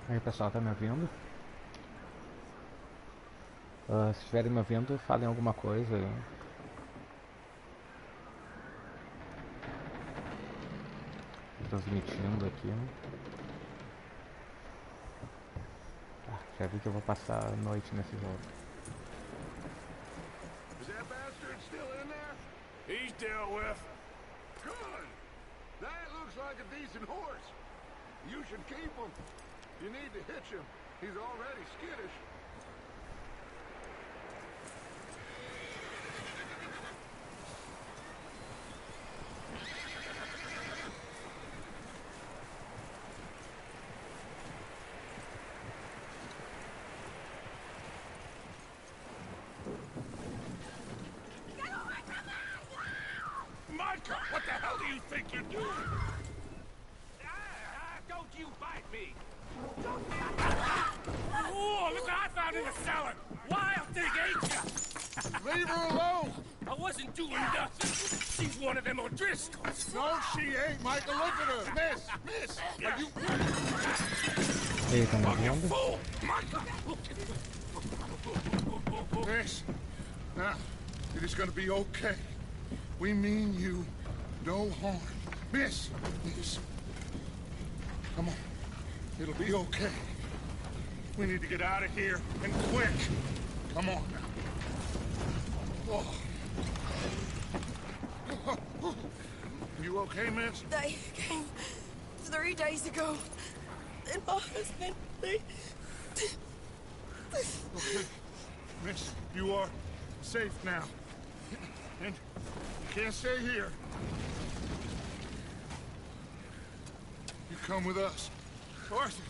Aí pessoal, tá me ouvindo? Se estiverem me ouvindo, falem alguma coisa aí. Transmitindo aqui. Já vi que eu vou passar a noite nesse jogo. Is that bastard still in there? He's dealt with. Good. That looks like a decent horse. You should keep him. You need to hitch him. He's already skittish. Micah, what the hell do you think you're doing? Don't you bite me! Oh, look what I found in the cellar! Wild thing, ain't ya? Leave her alone! I wasn't doing nothing. She's one of them O'Driscolls. No, she ain't, Micah. Look at her. Miss, are you... Ei, tá me You ouvindo? fool! Micah! Miss, now, it is gonna be okay. We mean you no harm. Miss. Come on. It'll be okay. We need to get out of here, and quick. Come on now. Oh. You okay, miss? They came 3 days ago. And my husband, they... Okay. Miss, you are safe now. And you can't stay here. You come with us. Arthur.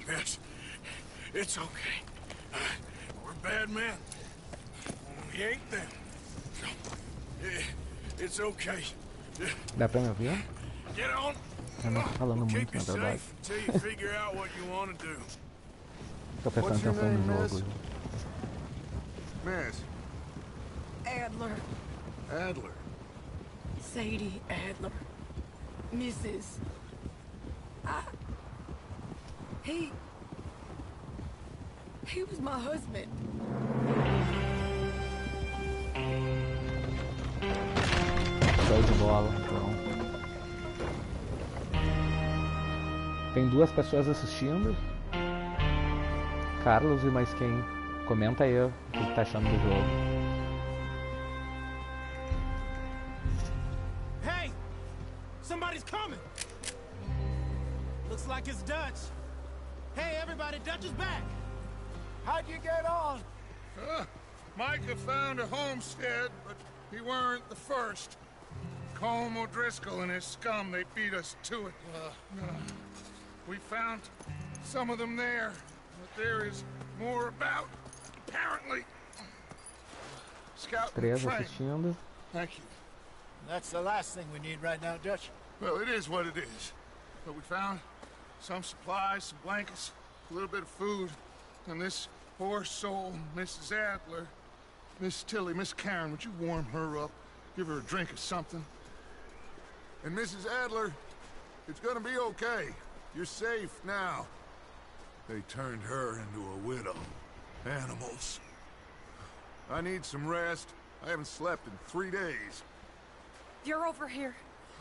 Miss, it's okay. We're bad men. We ain't them. It's okay. Dá pra me ouvir? Get on. Eu não tô falando Keep muito, you na verdade. safe until you figure out what you want to do. Tô prestando What's your atenção no name, jogo. Miss? Adler. Adler. Sadie Adler. Mrs. He was my husband. Show de bola, então. Tem 2 pessoas assistindo. Carlos e mais quem? Comenta aí o que tá achando do jogo. Hey! Somebody's coming! Looks like it's Dutch. Hey, everybody, Dutch is back! How'd you get on? Micah found a homestead, but he weren't the first. Colm O'Driscoll and his scum, they beat us to it. We found some of them there, but there is more about, apparently. Scout and 3 train. assistindo. Thank you. That's the last thing we need right now, Dutch. Well, it is what it is. But we found some supplies, some blankets, a little bit of food, and this poor soul, Mrs. Adler, Miss Tilly, Miss Karen, would you warm her up? Give her a drink or something? And Mrs. Adler, it's gonna be okay. You're safe now. They turned her into a widow. Animals. I need some rest. I haven't slept in 3 days. You're over here.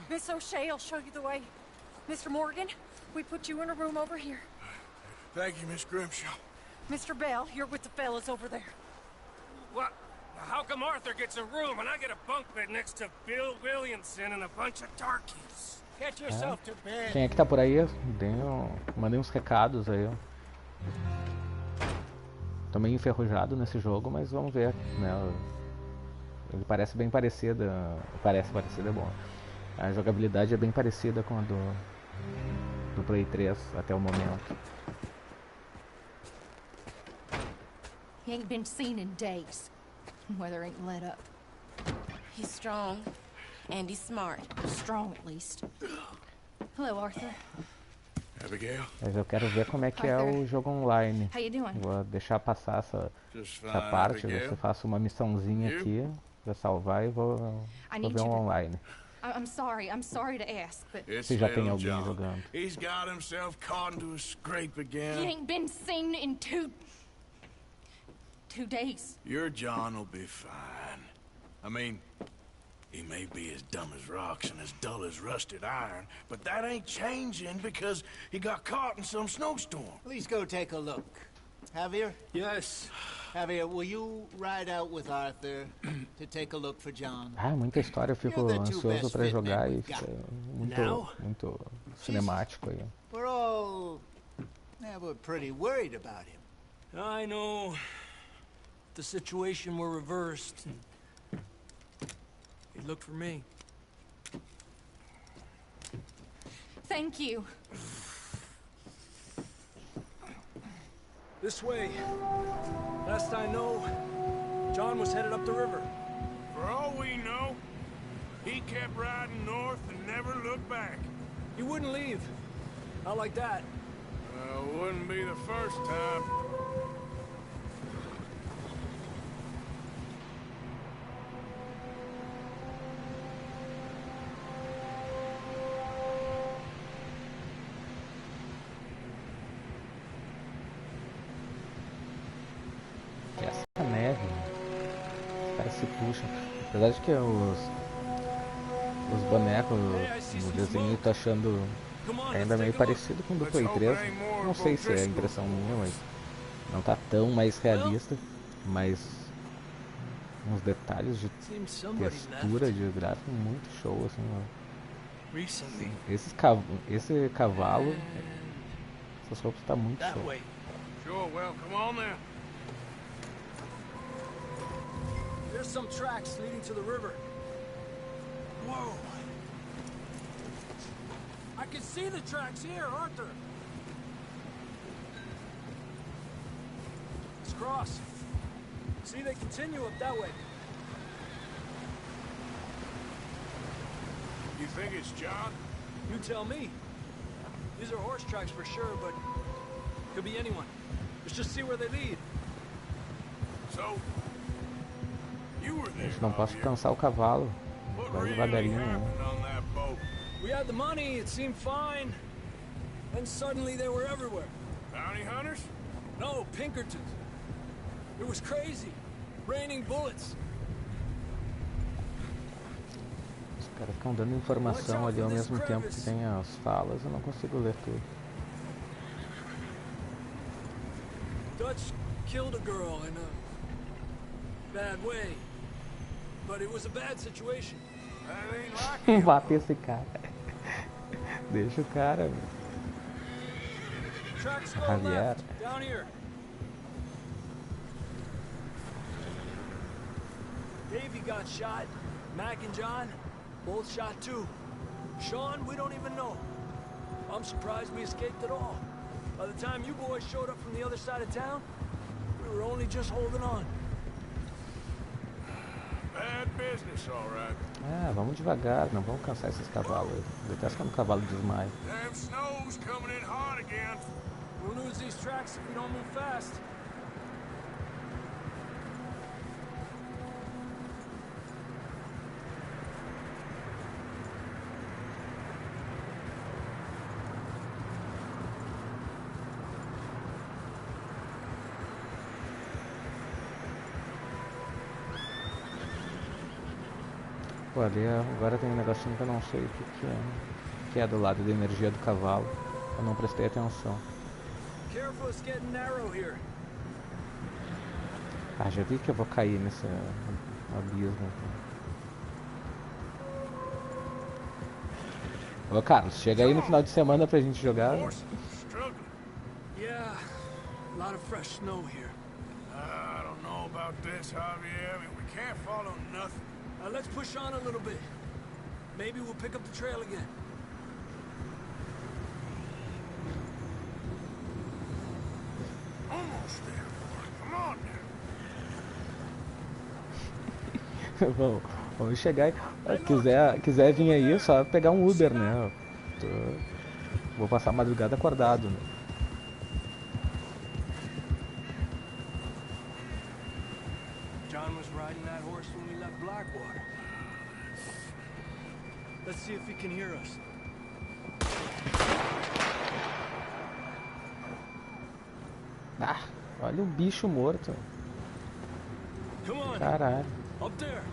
Miss O'Shea will show you the way. Mr. Morgan, we put you in a room over here. Thank you, Miss Grimshaw. Mr. Bell, you're with the fellas over there. What? How come Arthur gets a room and I get a bunk bed next to Bill Williamson and a bunch of darkies? Get yourself to bed. Quem é que tá por aí? Mandei uns recados aí. Tô meio enferrujado nesse jogo, mas vamos ver, né? Ele parece bem parecido. Parece parecido, é bom. A jogabilidade é bem parecida com a do Play 3 até o momento. He ain't been seen in days. Weather ain't let up. He's strong. And he's smart. Strong, at least. Hello, Arthur. Abigail? Mas eu quero ver como é que é o jogo online. How you doing? Vou deixar passar essa Just parte, Abigail. você faça uma missãozinha aqui, pra salvar e vou ver um online. I'm sorry. I'm sorry to ask, but It's Se já tem little alguém John. jogando. He's got himself caught into a scrape he again. ain't been seen in 2 days. Your John will be fine. I mean, he may be as dumb as rocks and as dull as rusted iron, but that ain't changing because he got caught in some snowstorm. Please go take a look. Javier? Yes. Javier, will you ride out with Arthur to take a look for John? Ah, muita história, eu fico You're the two ansioso best pra fit jogar men e we've got. fica Now? muito cinemático aí. We're all... yeah, we're pretty worried about him. I know. The situation were reversed. He looked for me. Thank you. This way. Last I know, John was headed up the river. For all we know, he kept riding north and never looked back. He wouldn't leave. Not like that. Well, wouldn't be the first time. Que essa neve, os caras se puxam. Apesar de que os bonecos no desenho eu tô achando ainda meio parecido com o do Play 3. Não sei se é impressão minha, mas não tá tão mais realista. Mas uns detalhes de textura de gráfico muito show, assim, ó. Recently. Esse cavalo, essas roupas tá muito That show. way. Sure, well, come on then. There's some tracks leading to the river. Whoa. I can see the tracks here, Arthur. Let's cross. See, they continue up that way. You think it's John? You tell me. These are horse tracks for sure, but could be anyone. Let's just see where they lead. So, you were there, Gente, não posso Javier. cansar o cavalo. What Vai really devagarinho, né? happened on that boat? We had the money, it seemed fine. Then suddenly they were everywhere. Bounty hunters? No, Pinkertons. It was crazy. Raining bullets. Os caras ficam dando informação ali ao mesmo tempo que tem as falas, eu não consigo ler tudo. Dutch killed a girl in a bad way. But it was a bad situation. That ain't like him. Mata esse cara. Deixa o cara. Tracks go Javier. left, down here. Davey got shot. Mac and John, both shot too. Sean, we don't even know. I'm surprised we escaped at all. By the time you boys showed up from the other side of town, we were only just holding on. Bad business, all right. Ah, vamos devagar, não vamos cansar esses cavalos. Eu detesto quando o cavalo desmaia. Damn snow's coming in hard again. We'll lose these tracks if we don't move fast. Pô, ali agora tem um negocinho que eu não sei o que é do lado da energia do cavalo. Eu não prestei atenção. Careful, it's getting narrow here. Ah, já vi que eu vou cair nesse abismo. Ô Carlos, chega aí no final de semana pra gente jogar. Horses struggling. Yeah, a lot of fresh snow here. I don't know about this, Javier. I mean, we can't follow nothing. Let's push on a little bit. Maybe we'll pick up the trail again. Almost there. Come on now. Vamos chegar e. Quiser vir aí, é só pegar um Uber, né? Vou passar a madrugada acordado, né? John was riding that horse when we left Blackwater. Let's see if he can hear us. Ah, olha o bicho morto. Come on. Caralho. Up there.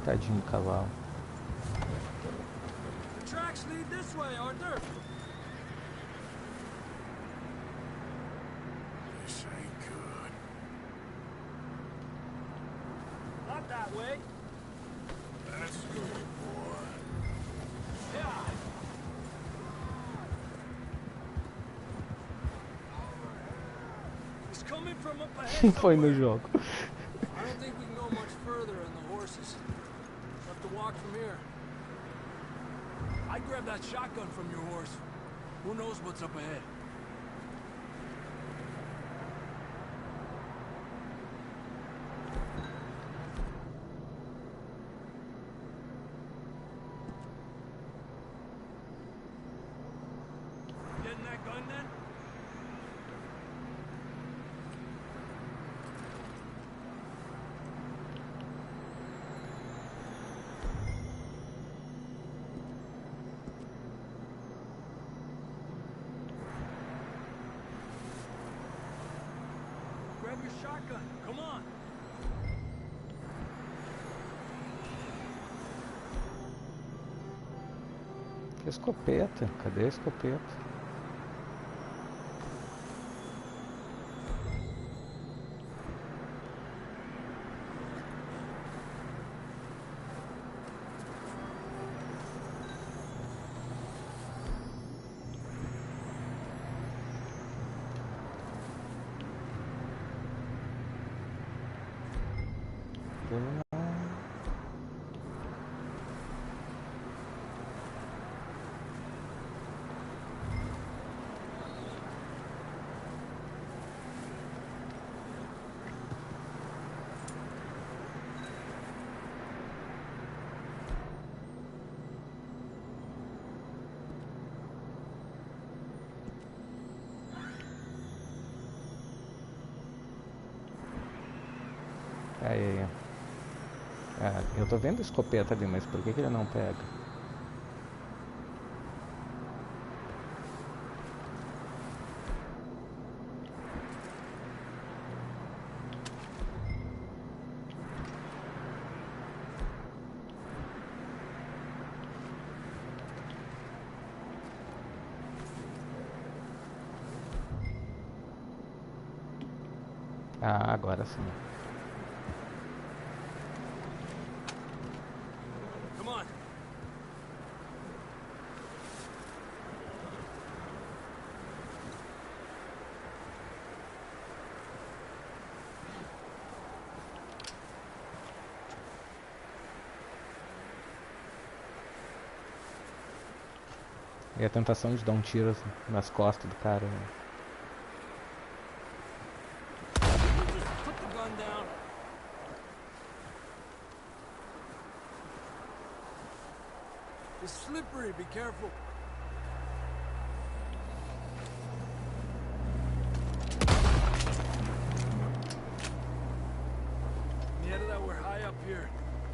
Tadinho do cavalo. The tracks lead this way, Arthur. This ain't good. Not that way. That's good, boy. Yeah. He's coming from up ahead. Foi no somewhere. jogo. I don't think we can go much further on the horses. We'll have to walk from here. I'd grab that shotgun from your horse. Who knows what's up ahead? Getting that gun then? Grab your shotgun. Come on. Escopeta. Cadê a escopeta? Aí. Ah, eu tô vendo a escopeta ali, mas por que ele não pega? Ah, agora sim. Come on. E a tentação de dar um tiro assim, nas costas do cara. Né? Just put the gun down. It's slippery. Be careful. Yeah, that we're high up here.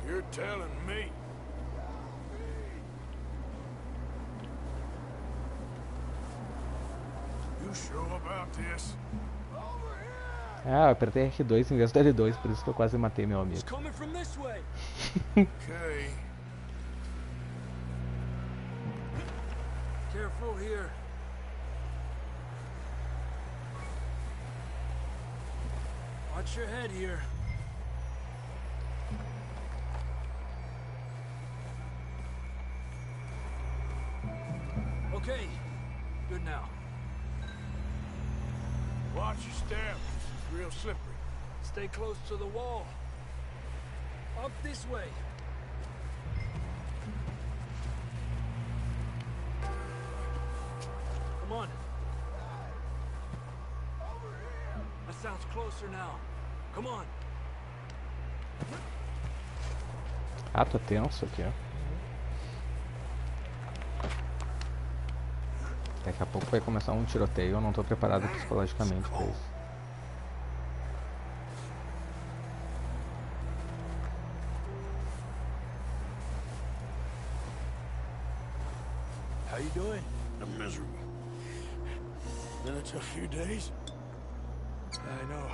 You're telling me. You sure about this? Ah, eu apertei R2 em vez do L2, por isso que eu quase matei meu amigo. It's coming from this way. Okay. Careful here. Watch your head here. Okay, good now. Watch your step. This is real slippery. Stay close to the wall. Up this way. Come on. That sounds closer now. Come on. Ah, tô tenso aqui, ó. Daqui a pouco vai começar um tiroteio, eu não tô preparado psicologicamente pra isso. How you doing? I'm miserable. Been a tough few days. I know.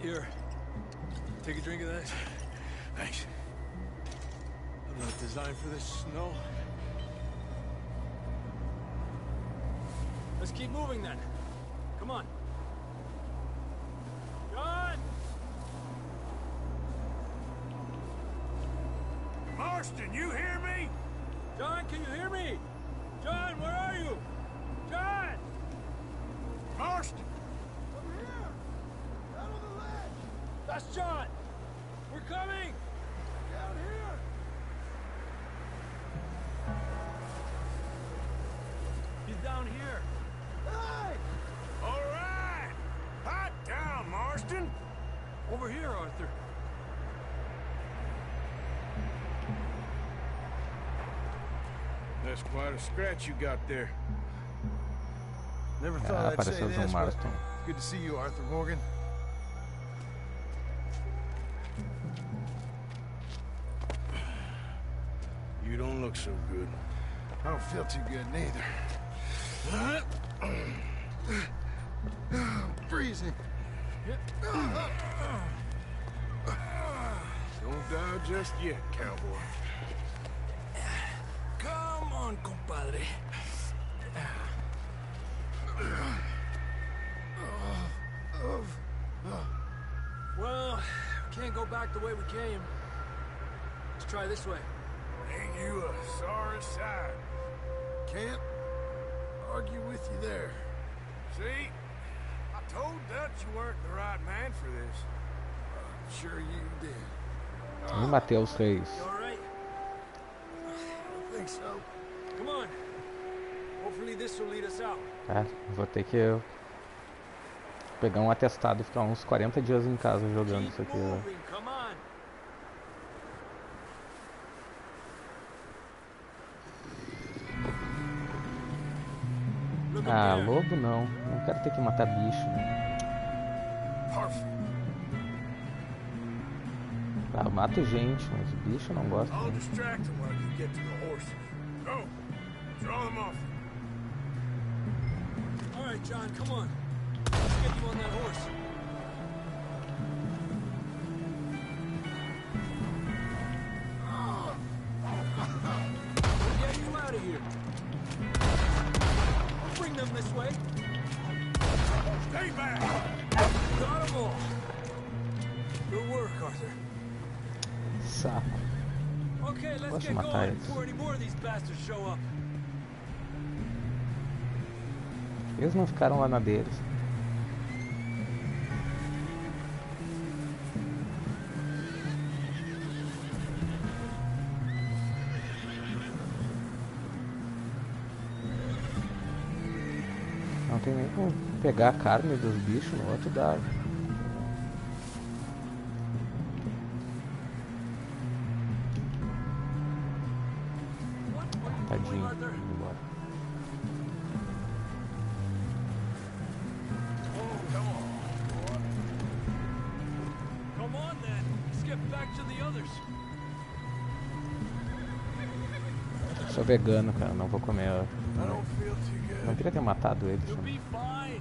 Here. Take a drink of that. Thanks. I'm not designed for this snow. Let's keep moving then. Come on. John! Marston, you hear me? John, can you hear me? John, where are you? John! Marston! Over here! Down on the ledge! That's John! We're coming! Down here! He's down here. Hey! All right! Hot down, Marston! Over here, Arthur. That's quite a scratch you got there. Never thought I'd say apareceu o John this, but Marston. it's good to see you, Arthur Morgan. You don't look so good. I don't feel too good neither. I'm freezing. Don't die just yet, cowboy. Come on, compadre. Well, we can't go back the way we came. Let's try this way. Ain't you a sorry sight? Can't argue with you there. See? I told Dutch you weren't the right man for this. I'm sure you did. E matei os reis. You all right? I think so. Come on. Hopefully this will lead us out. Tá? Vou ter que pegar um atestado e ficar uns 40 dias em casa jogando isso Keep aqui. moving. Come on. Look up Ah, there. lobo não. Não quero ter que matar bicho. Perfect. Ah, eu mato gente, mas bicho eu não gosto. I'll distract him while you get to the horses. Go. Draw them off. All right, John, come on. Let's get you on that horse. We'll get you out of here. We'll bring them this way. Stay back. Got them all. Good work, Arthur. Saco. Okay, let's Posso get matar going eles. before any more of these bastards show up. Eles não ficaram lá na deles. Não tem nem como pegar a carne dos bichos no outro dá. What are you doing, Tadinho. Arthur? Indo embora. Come on then. Let's get back to the others. Sou vegano, cara, não vou comer. I don't feel too good. Não queria ter matado eles. You'll be fine.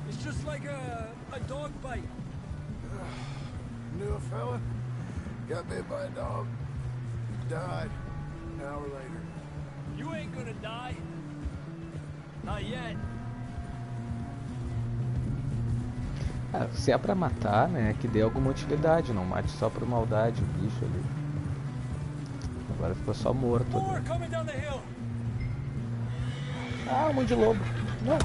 It's just like a dog bite. Knew a fella, got bit by a dog, died an hour later. You ain't gonna die. Not yet. Ah, se é pra matar, né, que dê alguma utilidade, não mate só por maldade o bicho ali. Agora ficou só morto More ali. coming down the hill. Ah, um monte de lobo. Não.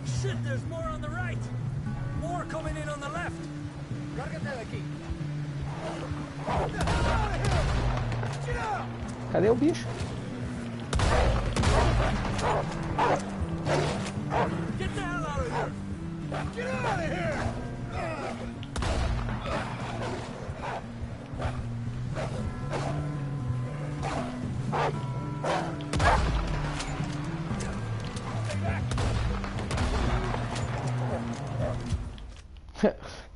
Shit, there's more on the right. More coming in on the left. Lárgate de aquí. Cadê o bicho? Get the hell out of here. Get out of here!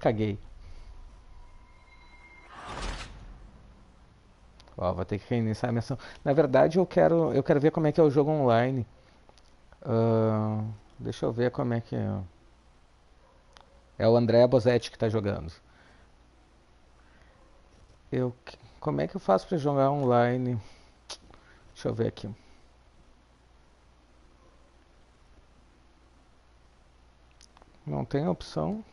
caguei. Ó, vou ter que reiniciar a missão. Na verdade, eu quero ver como é que é o jogo online. Deixa eu ver como é que é. É o André Bozetti que tá jogando. Como é que eu faço pra jogar online? Deixa eu ver aqui. Não tem opção.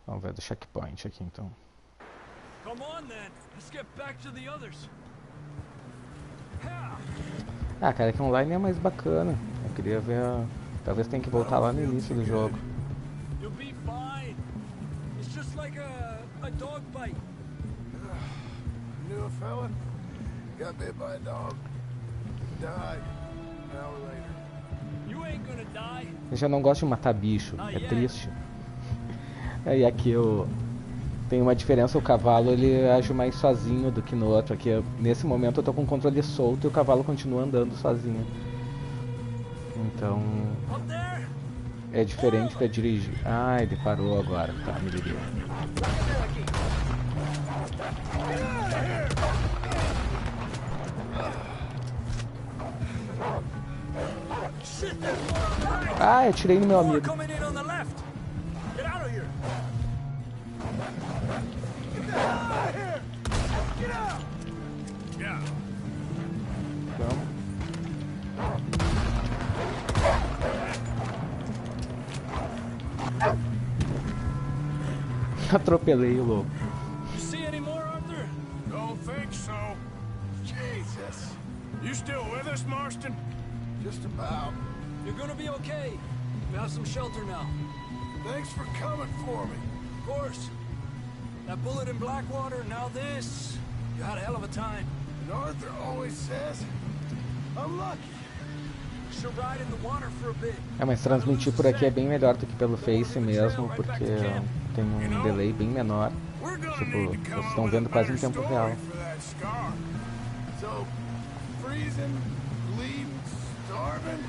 Vamos ver do checkpoint aqui então. Come on then. Let's get back to the others. Ah, cara, que online é mais bacana. Eu queria ver. Talvez tenha que voltar lá no início do jogo. You'll be fine. It's just like a dog bite. Knew a fella? Got bit by a dog. Died. An hour later. You ain't gonna die. Eu já não gosto de matar bicho, é triste. E aqui eu tem uma diferença, o cavalo ele age mais sozinho do que no outro. Aqui nesse momento eu tô com o controle solto e o cavalo continua andando sozinho. Então é diferente pra dirigir. Ah, ele parou agora, tá, me liguei. Ah, eu tirei no meu amigo. Atropelei o louco. You see any more, Arthur? Don't think so. Jesus. You still with us, Marston? Just about. You're gonna be okay. We have some shelter now. Thanks for coming for me. Of course. That bullet in Blackwater, now this. You had a hell of a time. And Arthur always says, I'm lucky. You should ride in the water for a bit. É, mas transmitir por aqui é bem melhor do que pelo Face mesmo, porque tem um delay bem menor. Tipo, vocês estão vendo quase em tempo real. So, freezing, bleeding, starving,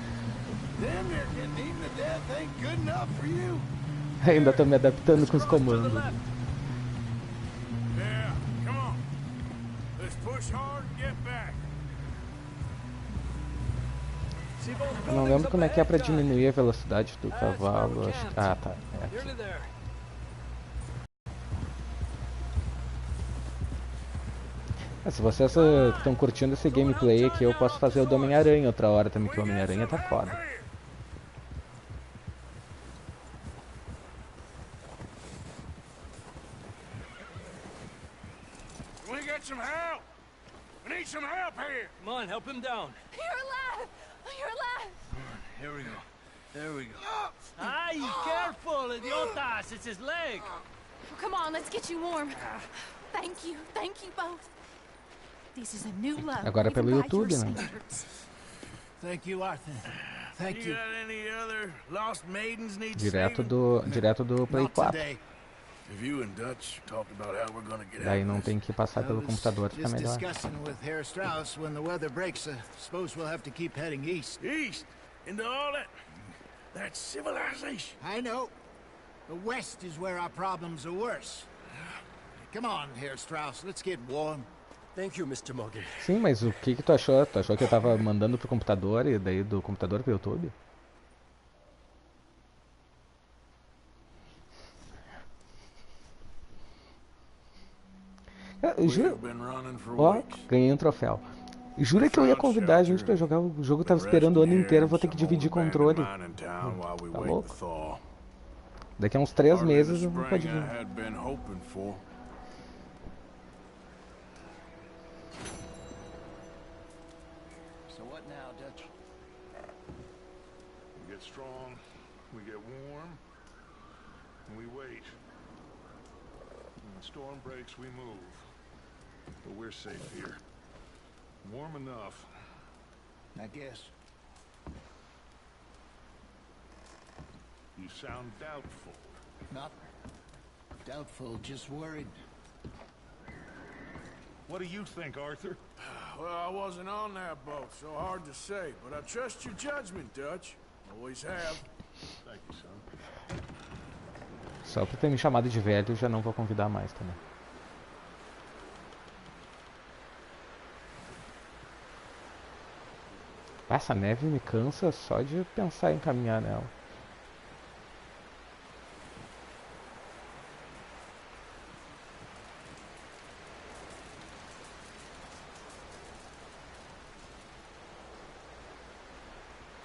damn near getting eaten to death ain't good enough for you. Ainda tô me adaptando com os comandos. Yeah, come on. Let's push hard and get back. Eu não lembro como é que é pra diminuir a velocidade do cavalo. Ah, tá. É aqui. Se vocês estão curtindo esse gameplay aqui, eu posso fazer o do Homem-Aranha outra hora também, que o Homem-Aranha tá foda. We get some help. We need some help here. Come on, help him down. You're alive! You're alive! Here we go. There we go. Ay, careful, idiotas! It's his leg. Come on, let's get you warm. Thank you both. This is a new love. Agora pelo YouTube, né? Thank you, Arthur. Thank you. Got any other lost maidens need Direto do Play 4. If you and Dutch talked about how we're gonna get Daí out não of tem this. que passar pelo computador, fica Just melhor. discussing with Herr Strauss when the weather breaks. Suppose we'll have to keep heading east. East into all that civilization. I know. The west is where our problems are worse. Come on, Herr Strauss, let's get warm. Thank you, Mr. Morgan. Sim, mas o que tu achou? Tu achou que eu tava mandando pro computador e daí do computador pro YouTube? Juro... Ó, ganhei um troféu. Jura que eu ia convidar a gente pra jogar o jogo, tava esperando o ano inteiro, eu vou ter que dividir controle. Tá louco? Daqui a uns 3 meses eu vou poder vir. So what now, Dutch? We get strong, we get warm, and we wait. When the storm breaks, we move. But we're safe here. Warm enough. I guess. You sound doubtful. Not doubtful, just worried. What do you think, Arthur? Well, I wasn't on that boat, so hard to say. But I trust your judgment, Dutch. Always have. Thank you, son. Só por ter me chamado de velho, já não vou convidar mais também. Essa neve me cansa só de pensar em caminhar nela.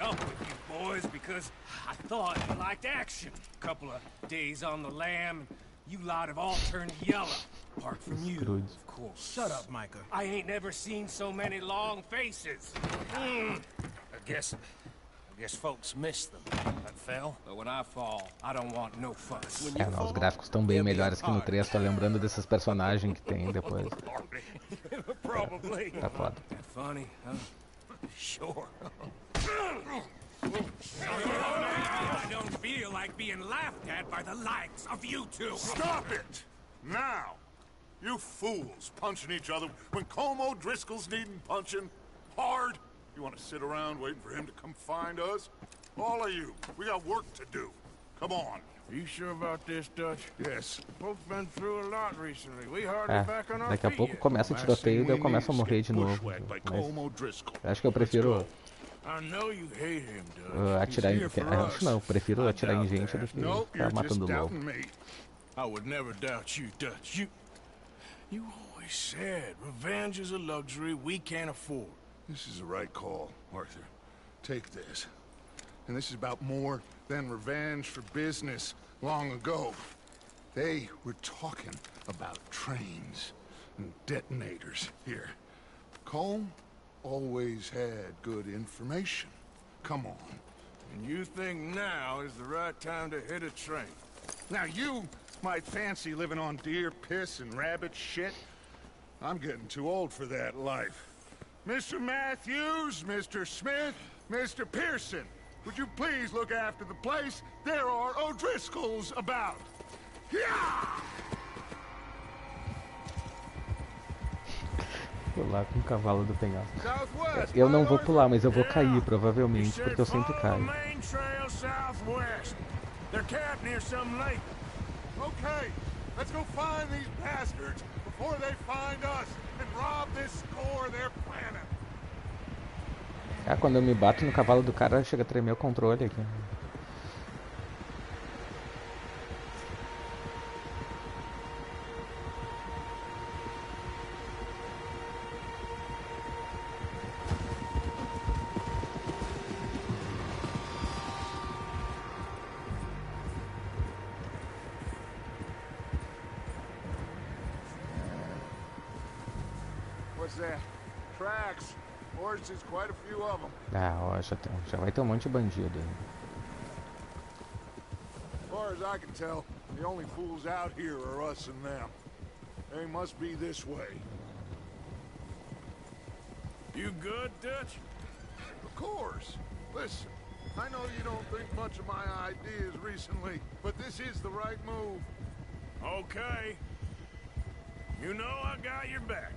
Up with you boys because I thought you liked action. Couple of days on the lam, and you lot have all turned yellow. Apart from you, of course. Shut up, Micah. I ain't never seen so many long faces. I guess folks miss them. That fell. But when I fall, I don't want no fuss. Não, os gráficos estão bem melhores que no 3, tô lembrando desses personagens que tem depois. Probably. Tá foda. Funny, huh? Sure. I don't feel like being laughed at by the likes of you two. Stop it! Now! You fools punching each other when Colm O'Driscoll's needing punching hard. You want to sit around waiting for him to come find us? All of you, we got work to do. Come on. Are you sure about this, Dutch? Yes. Folks been through a lot recently. We hardly back on our Daqui a feet pouco yet. começa o tiroteio e daí eu começo a morrer de novo. Bushwhacked by Mas Colm O'Driscoll. eu acho que eu prefiro I know you hate him, Dutch. atirar em... He's here for Acho us. não, eu prefiro I atirar em doubt gente that. do que No, ficar you're just matando lobo. doubting me. I would never doubt you, Dutch. You always said revenge is a luxury we can't afford. This is the right call, Arthur. Take this. And this is about more than revenge for business long ago. They were talking about trains and detonators here. Colm always had good information. Come on. And you think now is the right time to hit a train? Now you might fancy living on deer piss and rabbit shit. I'm getting too old for that life. Mr. Matthews, Mr. Smith, Mr. Pearson, would you please look after the place? There are O'Driscolls about. Yeah! Pular com o cavalo do penhasco. Southwest, Eu não right, vou Arthur? pular, mas eu vou cair You provavelmente, should porque eu sempre follow caio. the main trail southwest. They're camped near some lake. Okay, let's go find these bastards before they find us and rob this score they're planning. Quando eu me bato no cavalo do cara, chega a tremer o controle aqui. What's that? Tracks. Horses, quite a few of them. Ó, já vai ter um monte de bandido aí. As far as I can tell, the only fools out here are us and them. They must be this way. You good, Dutch? Of course. Listen, I know you don't think much of my ideas recently, but this is the right move. Okay. You know I got your back.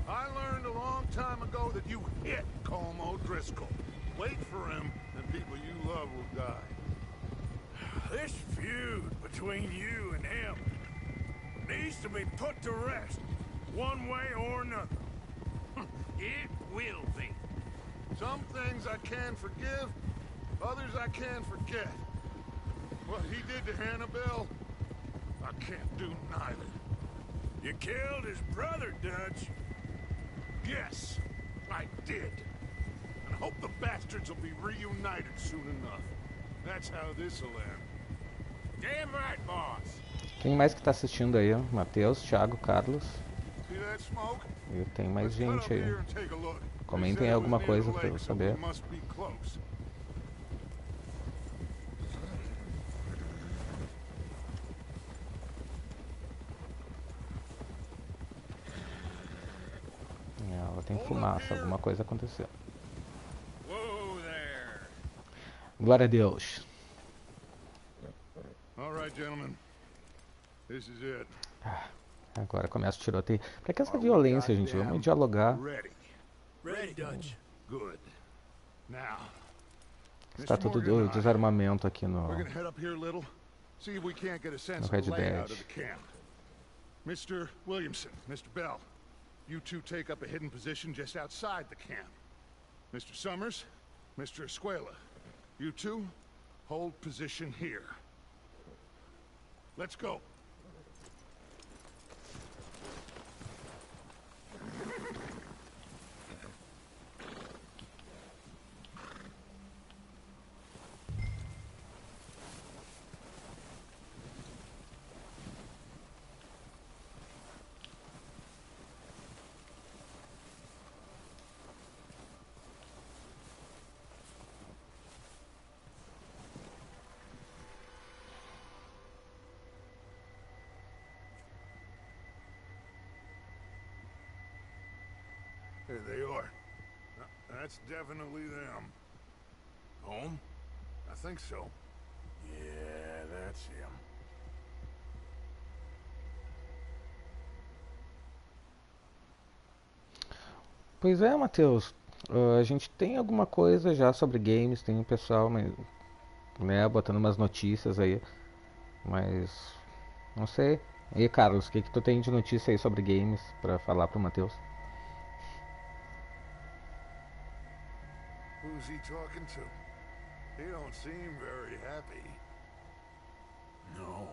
I learned a long time ago that you hit Colm O'Driscoll. Wait for him, and people you love will die. This feud between you and him needs to be put to rest, one way or another. It will be. Some things I can forgive, others I can't forget. What he did to Hannibal, I can't do neither. You killed his brother, Dutch. Yes, I did. And I hope the bastards will be reunited soon enough. That's how this'll end. Damn right, boss. Quem mais que tá assistindo aí? Matheus, Thiago, Carlos. See that smoke? E tem mais Let's cut gente up aí. here and take a look. Comentem They said aí it alguma was near coisa the pra eu lake, so saber. we must be close. Ela tem fumaça, alguma coisa aconteceu. Whoa there. Glória a Deus. All right, gentlemen. This is it. Agora começa o tiroteio. Pra que essa violência, gente? Vamos dialogar. Ready, Dutch. Good. Now, Está Mr. tudo Morgan and I, desarmamento aqui no we're gonna head up here a little, see if we can't get a sense of Red the layout Dead. of the camp. Mr. Williamson, Mr. Bell, you two take up a hidden position just outside the camp. Mr. Summers, Mr. Escuela, you two hold position here. Let's go. There they are. That's definitely them. Home? I think so. Yeah, that's him. Pois é, Matheus. A gente tem alguma coisa já sobre games, tem um pessoal, né, botando umas notícias aí, mas não sei. E aí, Carlos, o que que tu tem de notícia aí sobre games pra falar pro Matheus? Who's he talking to? He don't seem very happy. No.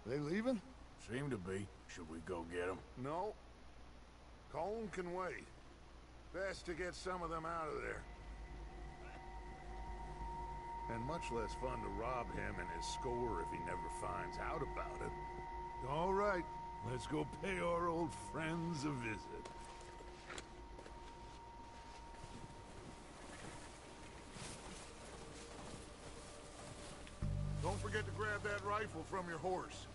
They leaving? Seem to be. Should we go get him? No. Colm can wait. Best to get some of them out of there. And much less fun to rob him and his score if he never finds out about it. All right, let's go pay our old friends a visit. Don't forget to grab that rifle from your horse.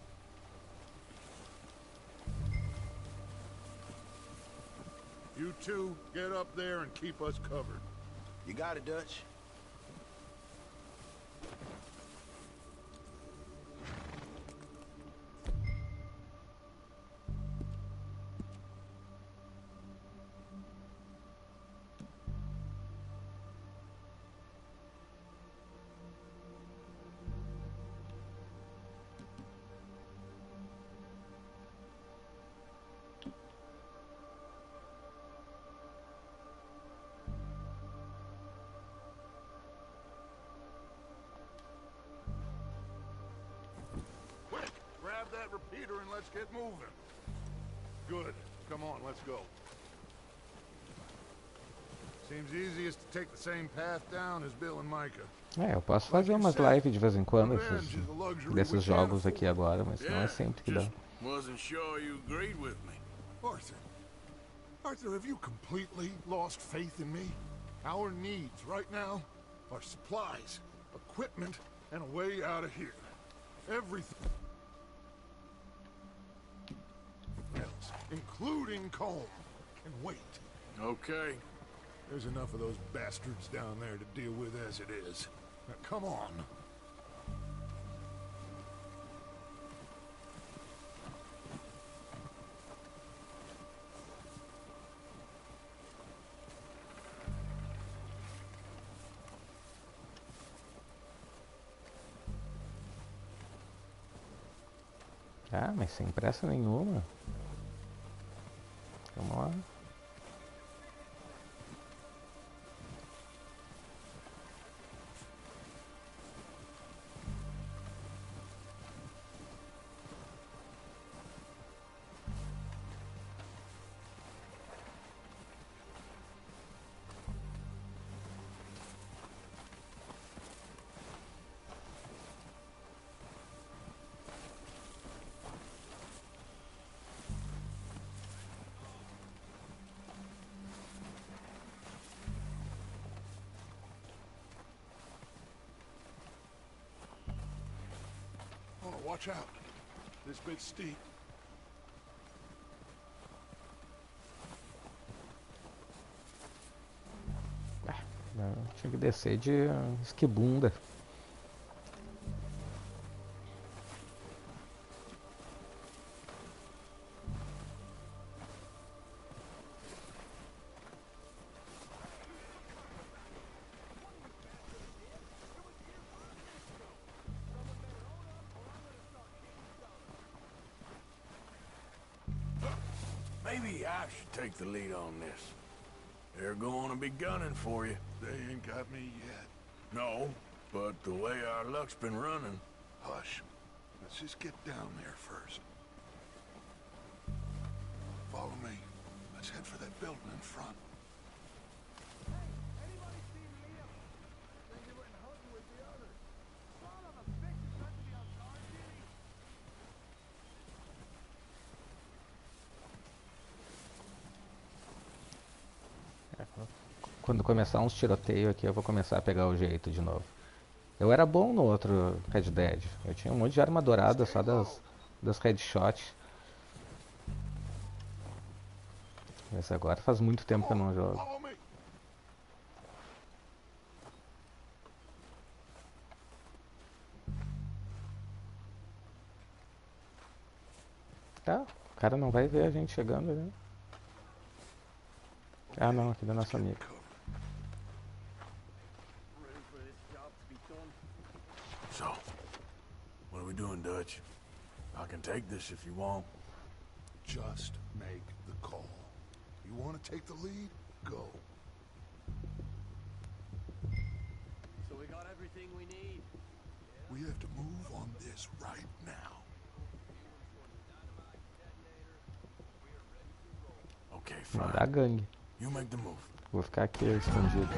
You two, get up there and keep us covered. You got it, Dutch. Quick, grab that repeater and let's get moving. Good. Come on, let's go. Seems easiest to take the same path down as Bill and Micah. Eu posso fazer umas lives de vez em quando desses jogos aqui agora, mas não é sempre que dá. Wasn't sure you agreed with me. Arthur, have you completely lost faith in me? Our needs right now are supplies, equipment, and a way out of here. Everything else, including Colm, can wait. Okay. There's enough of those bastards down there to deal with as it is. Now, come on. Ah, mas sem pressa nenhuma. Vamos lá. Oh, watch out. This bit's steep. Tinha que descer de esquibunda. Maybe I should take the lead on this. They're going to be gunning for you. They ain't got me yet. No, but the way our luck's been running. Hush. Let's just get down there first. Follow me. Let's head for that building in front. Quando começar uns tiroteios aqui, eu vou começar a pegar o jeito de novo. Eu era bom no outro Red Dead. Eu tinha um monte de arma dourada só das headshots. Mas agora faz muito tempo que eu não jogo. Tá, o cara não vai ver a gente chegando, né? Ah não, aqui da nossa amiga. So, what are we doing, Dutch? I can take this if you want. Just make the call. You want to take the lead? Go. So we got everything we need. We have to move on this right now. Okay, Mandar a fine. gangue. You make the move. Vou ficar aqui escondido.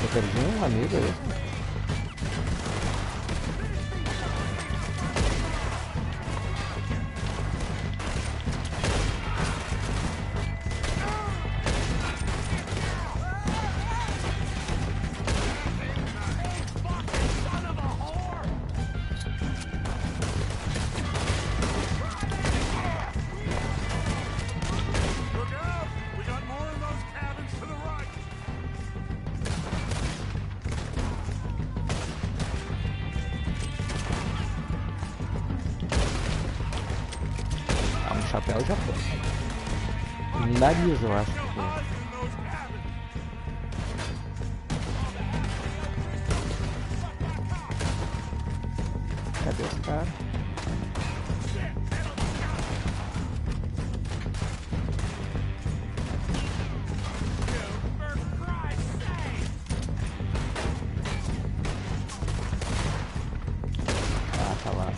Eu perdi um amigo aí. Chapéu já foi. No nariz, eu acho que foi. Cadê os caras? Ah, tá lá.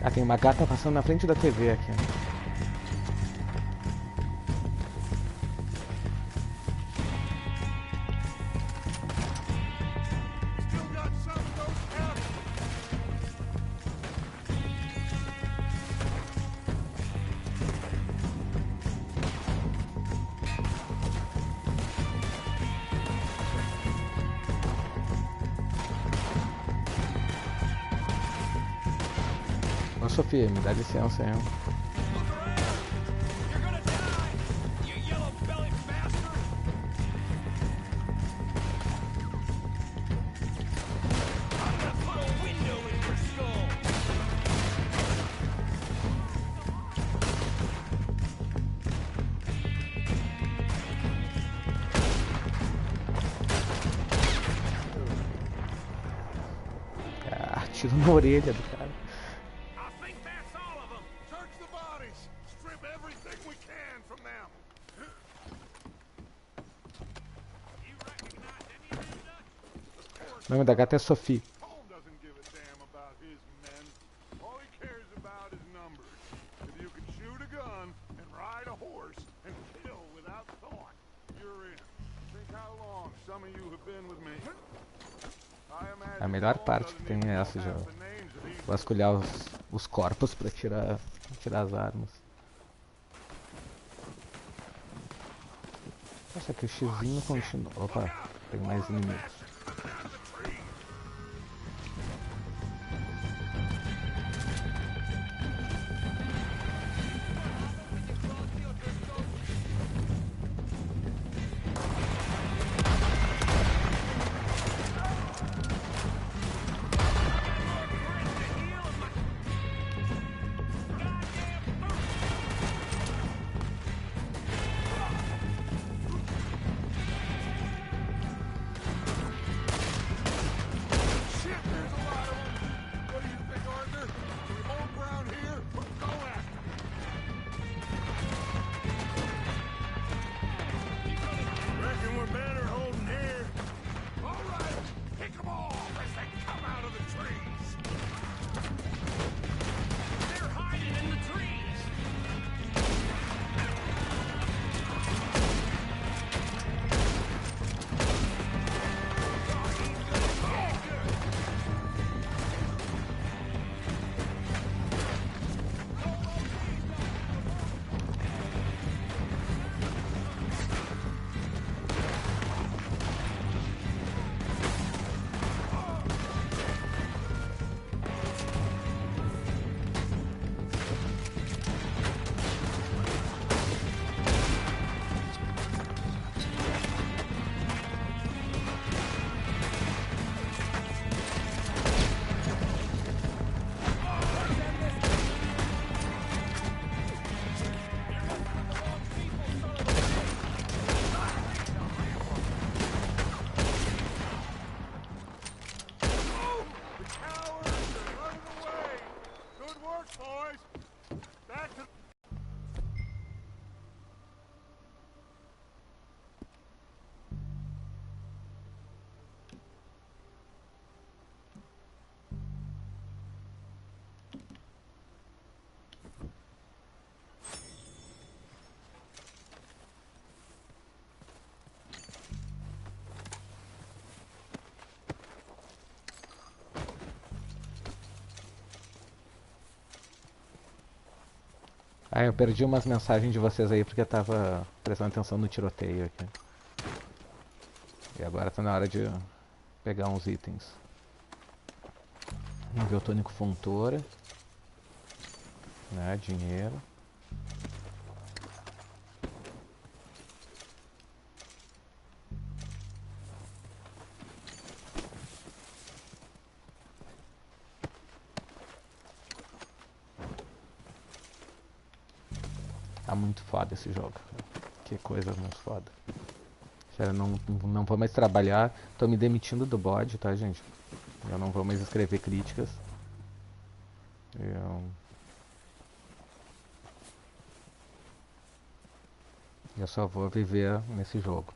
Ah, tem uma gata passando na frente da TV aqui. Ô Sofia, me dá licença aí. tiro na orelha do cara. I think that's all of them. Search the bodies. Strip everything we can from them. You recognize any of them, Dutch? O nome da gata é Sophie. Holmes doesn't give a damn about his men. All he cares about is numbers. If you can shoot a gun and ride a horse and kill without thought, you're in. Think how long some of you have been with me. A melhor parte que tem é essa, de vasculhar os corpos pra tirar as armas. Nossa, que o xizinho continua. Opa, tem mais inimigos. Ah, eu perdi umas mensagens de vocês aí porque eu tava prestando atenção no tiroteio aqui. E agora tá na hora de pegar uns itens. Nível tônico fontora. Né, dinheiro. Tá muito foda esse jogo. Que coisa muito foda. Sério, não vou mais trabalhar. Tô me demitindo do bode, tá, gente? Eu não vou mais escrever críticas. Eu só vou viver nesse jogo.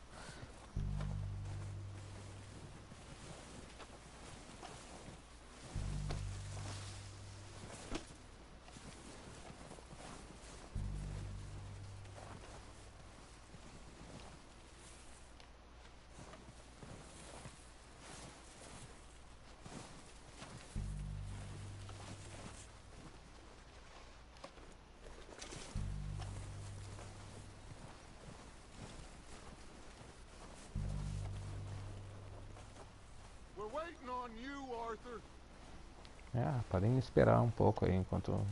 Podem esperar um pouco aí enquanto eu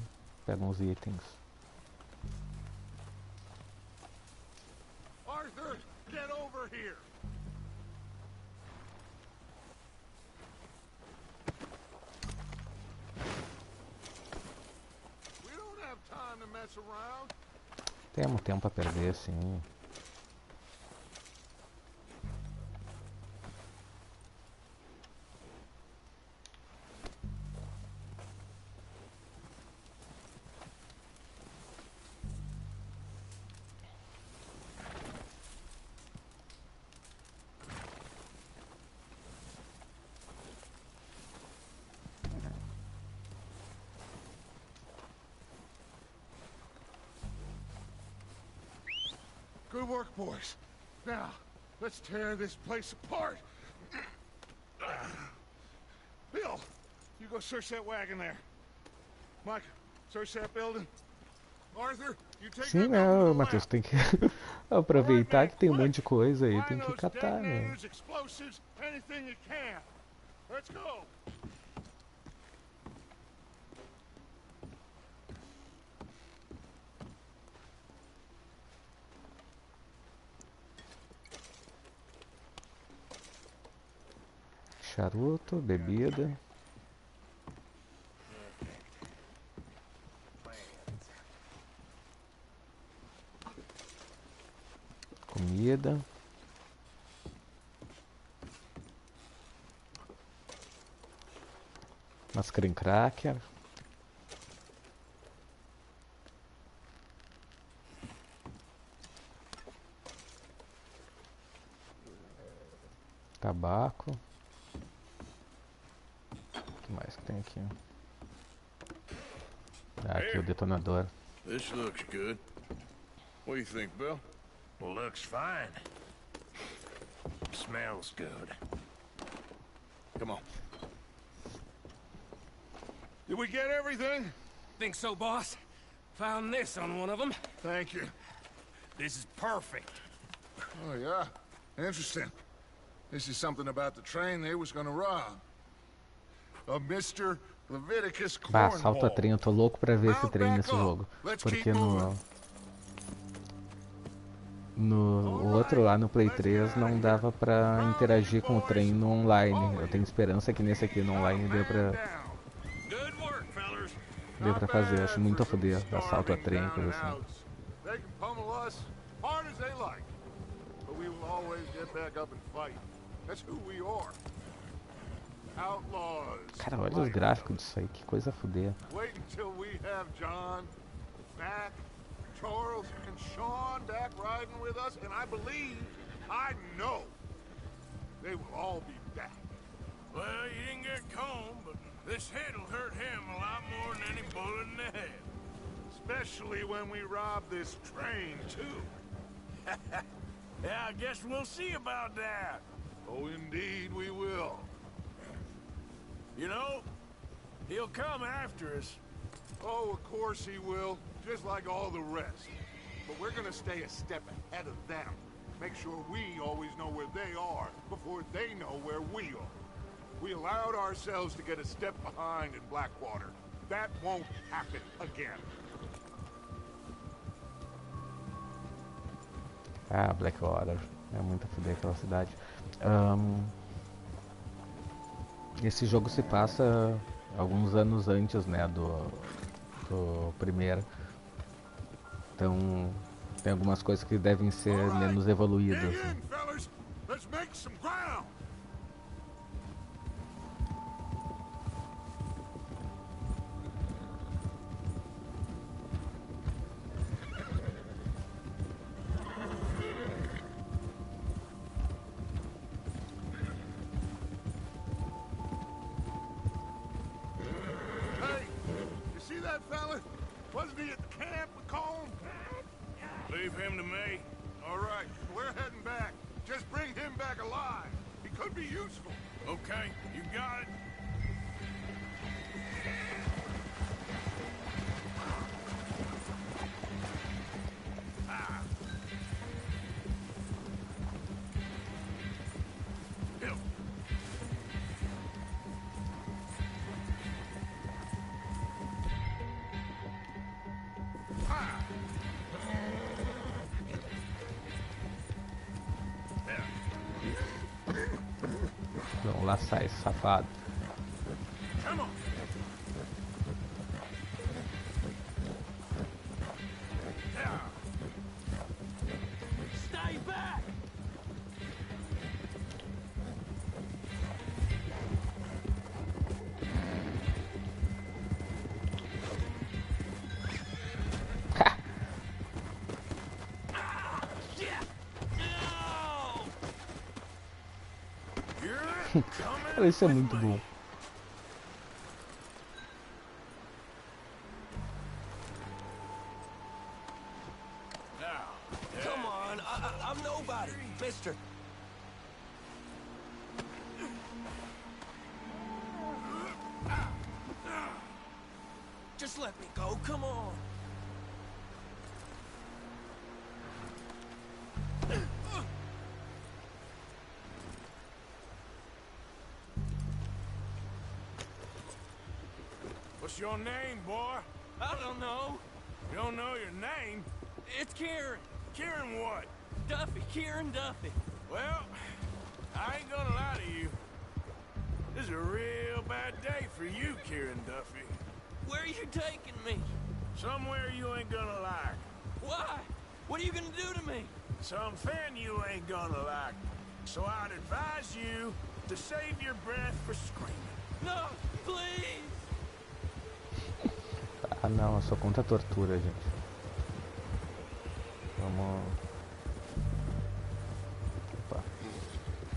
pego uns itens. Arthur, get over here. We don't have time to mess around. Temos tempo a perder, sim. Good work, boys. Now, let's tear this place apart. Bill, you go search that wagon there. Mike, search that building. Arthur, you take Sim, that né, building to the Matheus, left. tem que aproveitar que tem um Quick. monte de coisa aí, tem Find que those catar, né? detonators, explosives, anything you can. Let's go. Charuto, bebida. Comida. Umas cream cracker. Tabaco. O que mais que tem aqui? Ah, aqui o detonador. This looks good. What do you think, Bill? Well, looks fine. Smells good. Come on. Did we get everything? Think so, boss? Found this on one of them. Thank you. This is perfect. Oh, yeah? Interesting. This is something about the train they was gonna rob. A Mr. Leviticus Bah, salta Cornwall. trem, eu tô louco pra ver esse trem nesse jogo. Porque no outro lá no Play 3 não dava pra interagir com o trem no online. Eu tenho esperança que nesse aqui no online dê pra fazer. Acho muito a foder, assalto a trem, coisa assim. They can pummel us hard as they like, but we will always get back up and fight. That's who we are. Outlaws. Cara, olha os gráficos disso aí, que coisa a foder. Wait until we have John, Mac, Charles, and Sean back riding with us, and I believe, I know, they will all be back. Well, you didn't get Combe, but this hit'll hurt him a lot more than any bullet in the head. Especially when we rob this train, too. Yeah, I guess we'll see about that. Oh, indeed we will. You know, he'll come after us. Oh, of course he will, just like all the rest. But we're gonna stay a step ahead of them. Make sure we always know where they are before they know where we are. We allowed ourselves to get a step behind in Blackwater. That won't happen again. Ah, Blackwater. É muito a foder aquela cidade. Esse jogo se passa alguns anos antes, né, do primeiro. Então tem algumas coisas que devem ser menos evoluídas. Dig in, fellas. Let's make some ground. Hey, you see that fella? Wasn't he at the camp with Colm? Leave him to me. All right, we're heading back. Just bring him back alive. He could be useful. Okay, you got it. Bill. Vamos laçar esse safado. Come on. Stay back! Cara, isso é muito bom. Come on, mister. Just let me go, come on. What's your name, boy? I don't know. You don't know your name? It's Kieran. Kieran what? Duffy, Kieran Duffy. Well, I ain't gonna lie to you. This is a real bad day for you, Kieran Duffy. Where are you taking me? Somewhere you ain't gonna like. Why? What are you gonna do to me? Something you ain't gonna like. So I'd advise you to save your breath for screaming. No, please! Ah não, eu sou contra a tortura, gente. Vamos... Opa.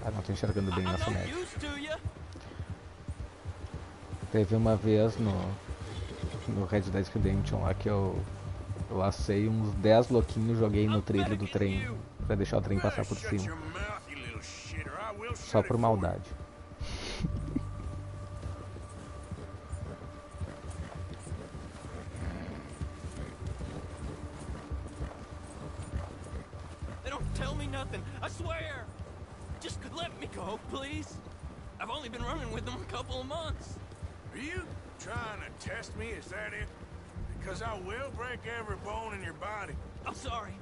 Ah, não tô enxergando bem nessa neve. Teve uma vez no Red Dead Redemption lá que eu lacei uns 10 louquinhos, joguei no trilho do trem pra deixar o trem passar por cima. Só por maldade. They don't tell me nothing, I swear! Just let me go, please. I've only been running with them a couple of months. Are you trying to test me? Is that it? Because I will break every bone in your body. I'm sorry.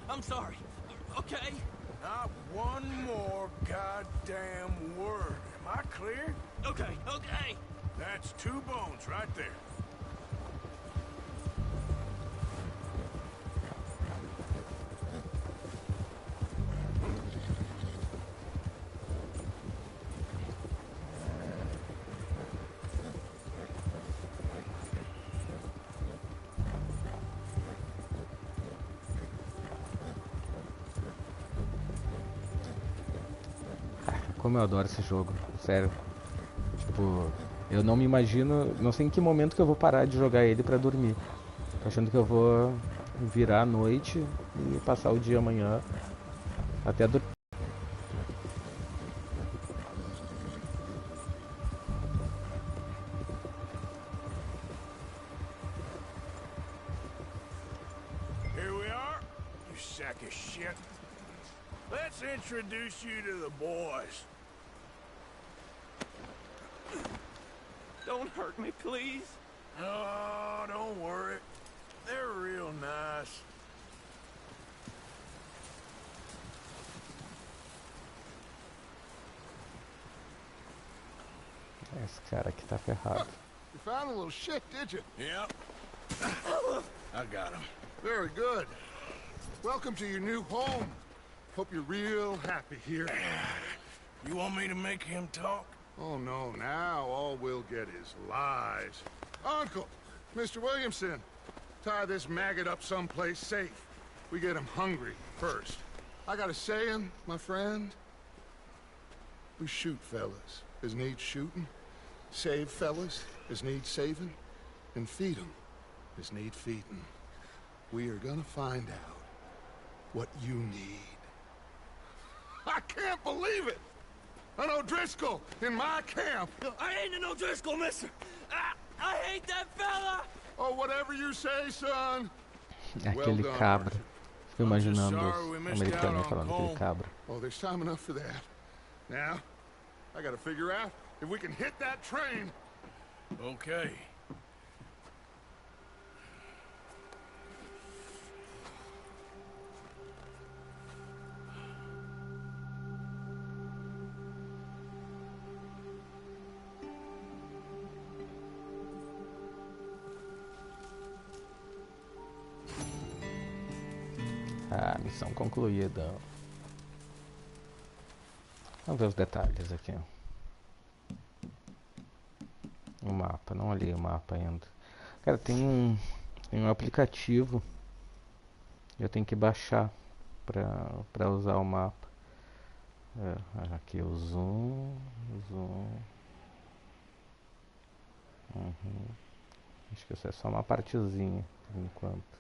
Okay? Not one more goddamn word. Am I clear? Okay. That's 2 bones right there. Como eu adoro esse jogo, sério. Tipo, eu não me imagino, não sei em que momento que eu vou parar de jogar ele pra dormir. Tô achando que eu vou virar a noite e passar o dia amanhã até dormir. Here we are, you sack of shit. Let's introduce you to the boys. Don't hurt me, please. Oh, don't worry. They're real nice. Esse cara aqui tá ferrado. You found a little shit, did you? Yep. I got him. Very good. Welcome to your new home. Hope you're real happy here. You want me to make him talk? Oh, no, now all we'll get is lies. Uncle, Mr. Williamson, tie this maggot up someplace safe. We get him hungry first. I got a saying, my friend. We shoot fellas as need shooting, save fellas as need saving, and feed 'em as need feeding. We are gonna find out what you need. I can't believe it! An O'Driscoll in my camp! I ain't an O'Driscoll, mister! I hate that fella! Oh, whatever you say, son. Aquele cabra. Fico imaginando os americanos falando aquele cabra. Oh, there's time enough for that. Now, I gotta figure out if we can hit that train. Okay. Ah, missão concluída. Vamos ver os detalhes aqui. O mapa, não olhei o mapa ainda. Cara, tem um aplicativo. Eu tenho que baixar pra usar o mapa. Aqui o zoom. Acho que isso é só uma partezinha por enquanto.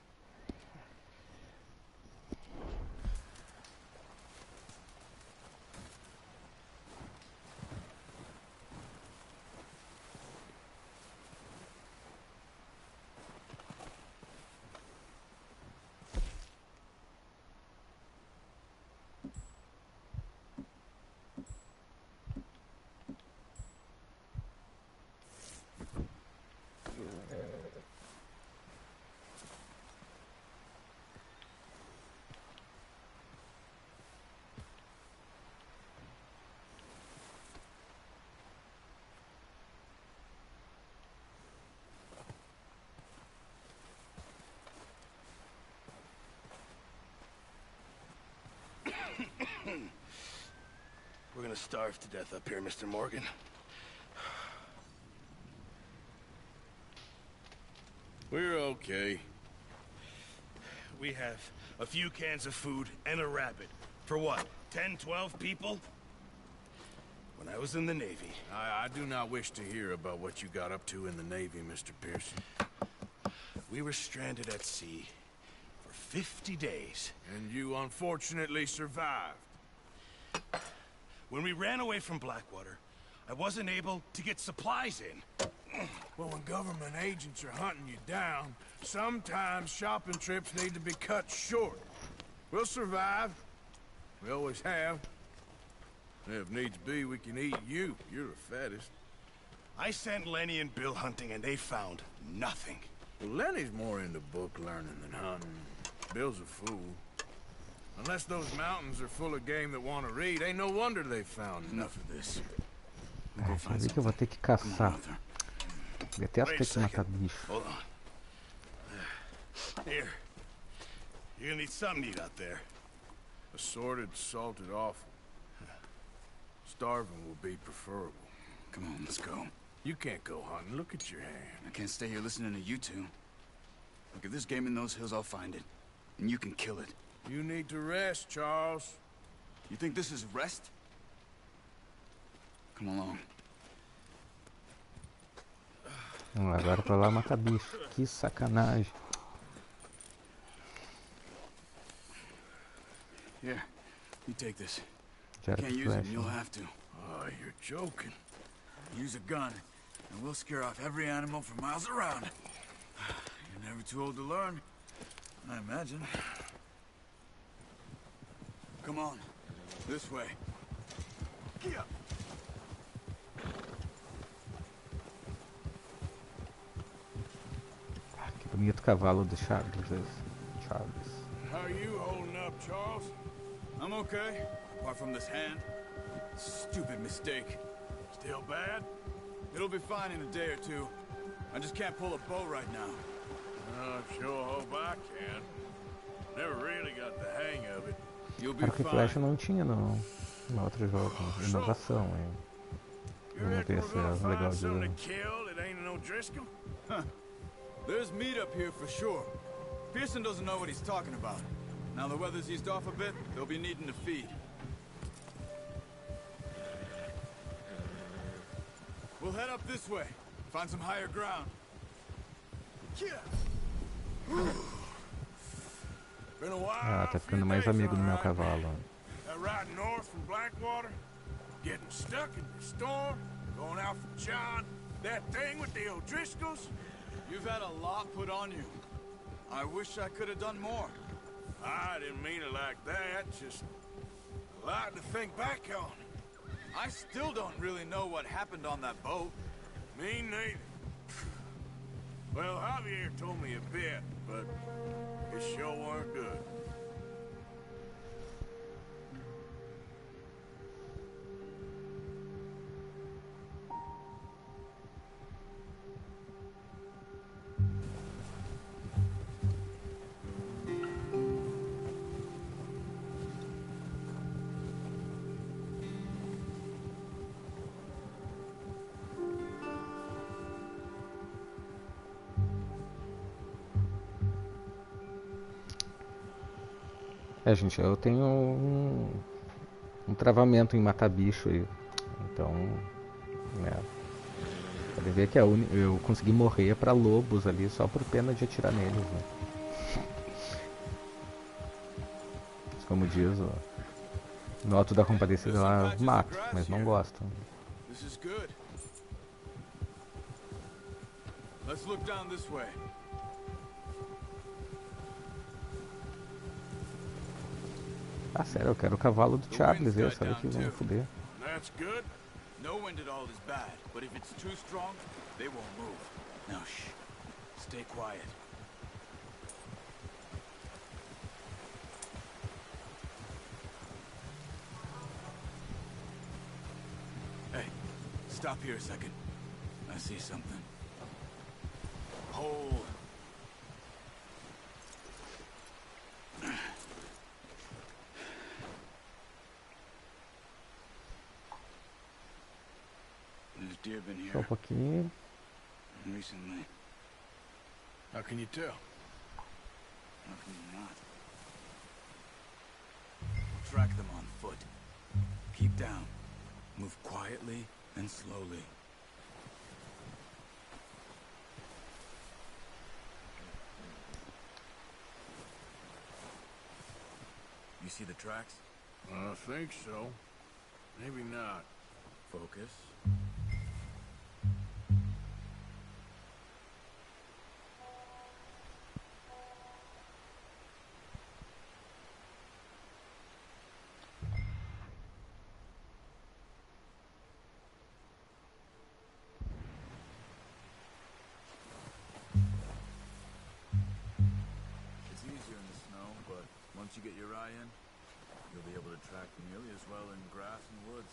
We're gonna starve to death up here, Mr. Morgan. We're okay. We have a few cans of food and a rabbit. For what, 10, 12 people? When I was in the Navy... I do not wish to hear about what you got up to in the Navy, Mr. Pearson. We were stranded at sea for 50 days. And you unfortunately survived. When we ran away from Blackwater, I wasn't able to get supplies in. Well, when government agents are hunting you down, sometimes shopping trips need to be cut short. We'll survive. We always have. If needs be, we can eat you. You're the fattest. I sent Lenny and Bill hunting, and they found nothing. Well, Lenny's more into book learning than hunting. Bill's a fool. Unless those mountains are full of game that want to read, ain't no wonder they found Enough of this. Já vi que eu vou ter que caçar. Detesto ter que matar bicho. Hold on. Here. You're gonna need something to eat out there. assorted, salted offal. Starving will be preferable. Come on, let's go. You can't go hunting. Look at your hand. I can't stay here listening to you two. Look, if there's game in those hills, I'll find it. And you can kill it. You need to rest, Charles. You think this is rest? Come along. Agora pra lá matar bicho. Que sacanagem. Here, you take this. Já era Can't use it, and you'll have to. Oh, you're joking. Use a gun, and we'll scare off every animal for miles around. You're never too old to learn, I imagine. Come on, this way. Get Que bonito cavalo do Charles. Charles. How are you holding up, Charles? I'm okay, apart from this hand. Stupid mistake. Still bad? It'll be fine in a day or two. I just can't pull a bow right now. I sure hope I can. Never really got the hang of it. You'll be Arco e fine. flecha não tinha no outro jogo. Inovação, hein? You Vamos reckon ver we're se gonna é legal find something de... to kill that ain't no Driscoll? There's meat up here for sure. Pearson doesn't know what he's talking about. Now the weather's eased off a bit, they'll be needing to feed. We'll head up this way. Find some higher ground. Been a while. Ah, tá ficando mais amigo do meu cavalo. That ride north from Blackwater, getting stuck in the storm, going out from John, that thing with the O'Driscolls. You've had a lot put on you. I wish I could have done more. I didn't mean it like that, just a lot to think back on. I still don't really know what happened on that boat. Me neither. Well, Javier told me a bit, but it sure weren't good. É, gente, eu tenho um travamento em matar bicho aí. Então, né, podem ver que eu consegui morrer pra lobos ali só por pena de atirar neles, né? Mas como diz no Alto da Compadecida lá, mato, mas não gosto. This is good. Let's look down this way. Ah, sério, eu quero o cavalo do Charles esse, olha que vamos foder. That's good. No wind at all is bad, but if it's too strong, they won't move. Now shh. Stay quiet. Hey, stop here a second. I see something. Hold. deer been Só um here pouquinho. recently? How can you tell? How can you not? We'll track them on foot. Keep down. Move quietly and slowly. You see the tracks? I think so. Maybe not. Focus. It's easier in the snow, but once you get your eye in, you'll be able to track nearly as well in grass and woods.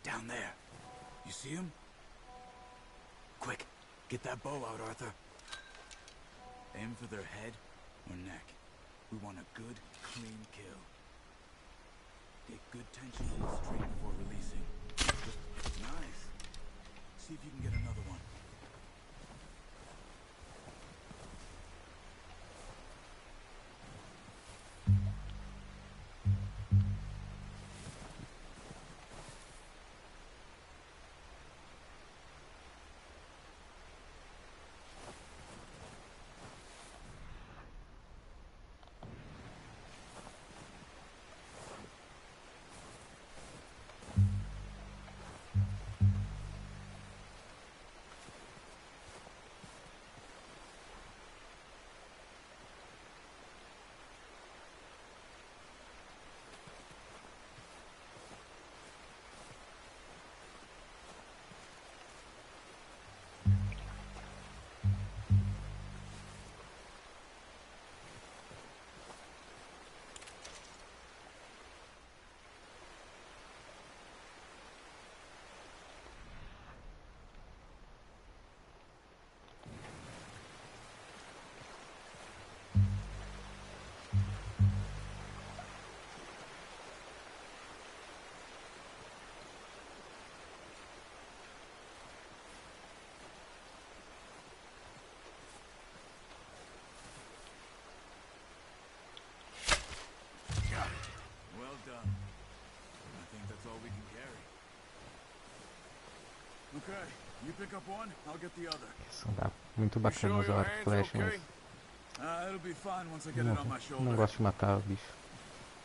Down there. You see him? Quick, get that bow out, Arthur. Aim for their head or neck. We want a good, clean kill. Get good tension on the string before releasing. Nice. See if you can get another one. Well done. I think that's all we can carry. Okay, you pick up one, I'll get the other. São muito bacanas o arco e flecha, mas It'll be fine once I get it on my shoulder. não gosto de matar o bicho.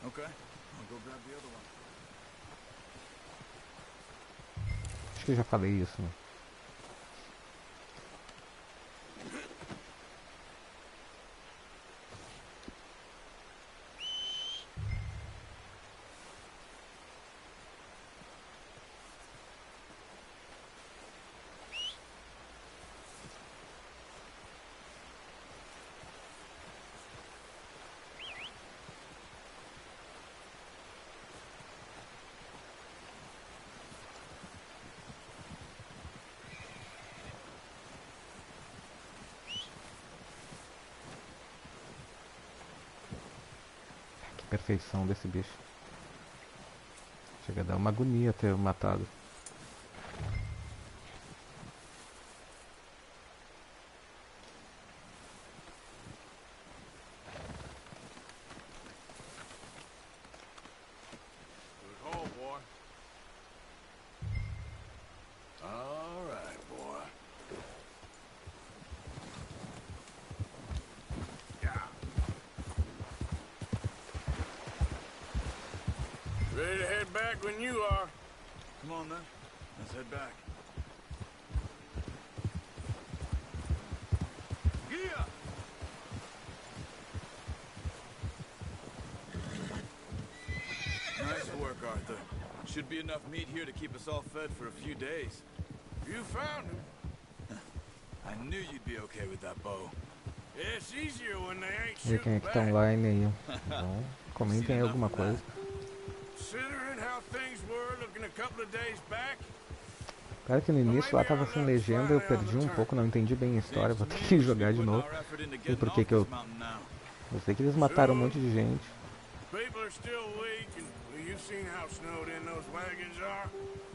Okay, I'll go grab the other one. Acho que eu já falei isso, né? perfeição desse bicho. Chega a dar uma agonia ter matado. Ready to head back when you are. Come on then. Let's head back. Yeah. Nice work, Arthur. Should be enough meat here to keep us all fed for a few days. You found him. I knew you'd be okay with that bow. It's easier when they ain't E quem é shooting que tá back. online aí? Bom, comentem aí alguma coisa. Considering how things were looking a couple of days back. Claro que no início lá tava sem legenda, eu perdi um pouco, não entendi bem a história, vou ter que jogar de novo. E por que que eu sei que eles mataram um monte de gente. People are still weak, and you've seen how snowed in those wagons are.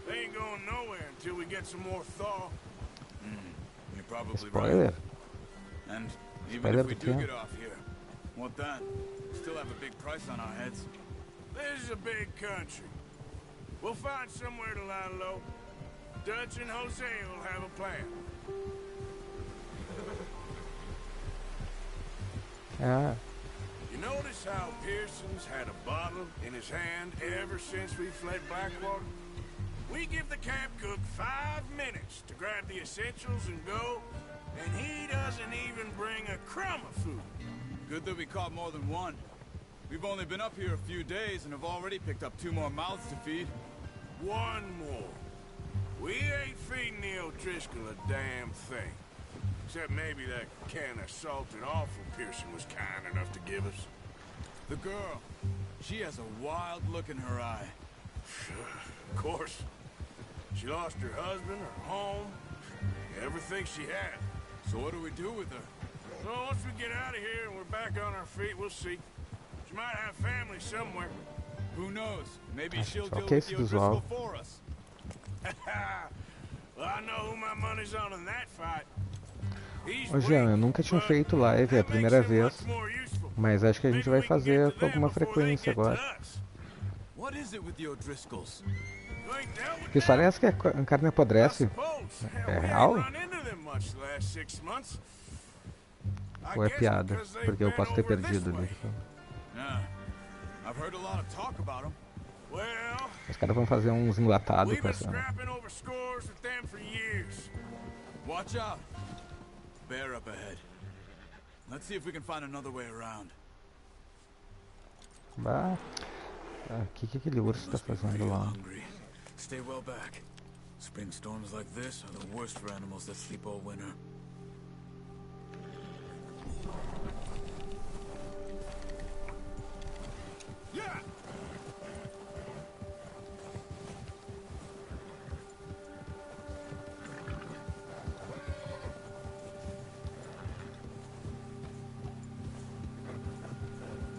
They ain't going nowhere until we get some more thaw. You're probably Spoiler. right. And even Spoiler if we do do quê? get off here, what then? Still have a big price on our heads. This is a big country. We'll find somewhere to lie low. Dutch and Jose will have a plan. Ah, You notice how Pearson's had a bottle in his hand ever since we fled Blackwater? We give the camp cook 5 minutes to grab the essentials and go, and he doesn't even bring a crumb of food. Good that we caught more than one. We've only been up here a few days and have already picked up 2 more mouths to feed. One more. We ain't feeding the O'Driscoll a damn thing. Except maybe that can of salted offal Pearson was kind enough to give us. The girl, she has a wild look in her eye. Of course. She lost her husband, her home, everything she had. So what do we do with her? So once we get out of here and we're back on our feet, we'll see. She might have family somewhere. Who knows? Maybe she'll só deal que with esse the visual. O'Driscoll for us. Well, I know who my money's on in that fight. He's Ô Jean, eu weak, nunca tinha but feito live, é a that makes primeira him vez. much more useful. Mas acho que a gente Maybe vai we can fazer get to com them alguma before they frequência get to agora. us. What is it with the O'Driscolls? You ain't dealt with Que história é essa que a carne I apodrece? suppose. Hell, É we real? ain't run into them much the last 6 months. I Ou é guess piada? because they've Porque eu been posso ter over this perdido way. ali. Yeah. I've heard a lot of talk about them. Well, Os caras vão fazer uns enlatados we've com been essa. scrapping over scores with them for years. Watch out. Bear up ahead. Let's see if we can find another way around. Bah. O que aquele urso tá Must be fazendo real lá? hungry. Stay well back. Spring storms like this are the worst for animals that sleep all winter. Yeah.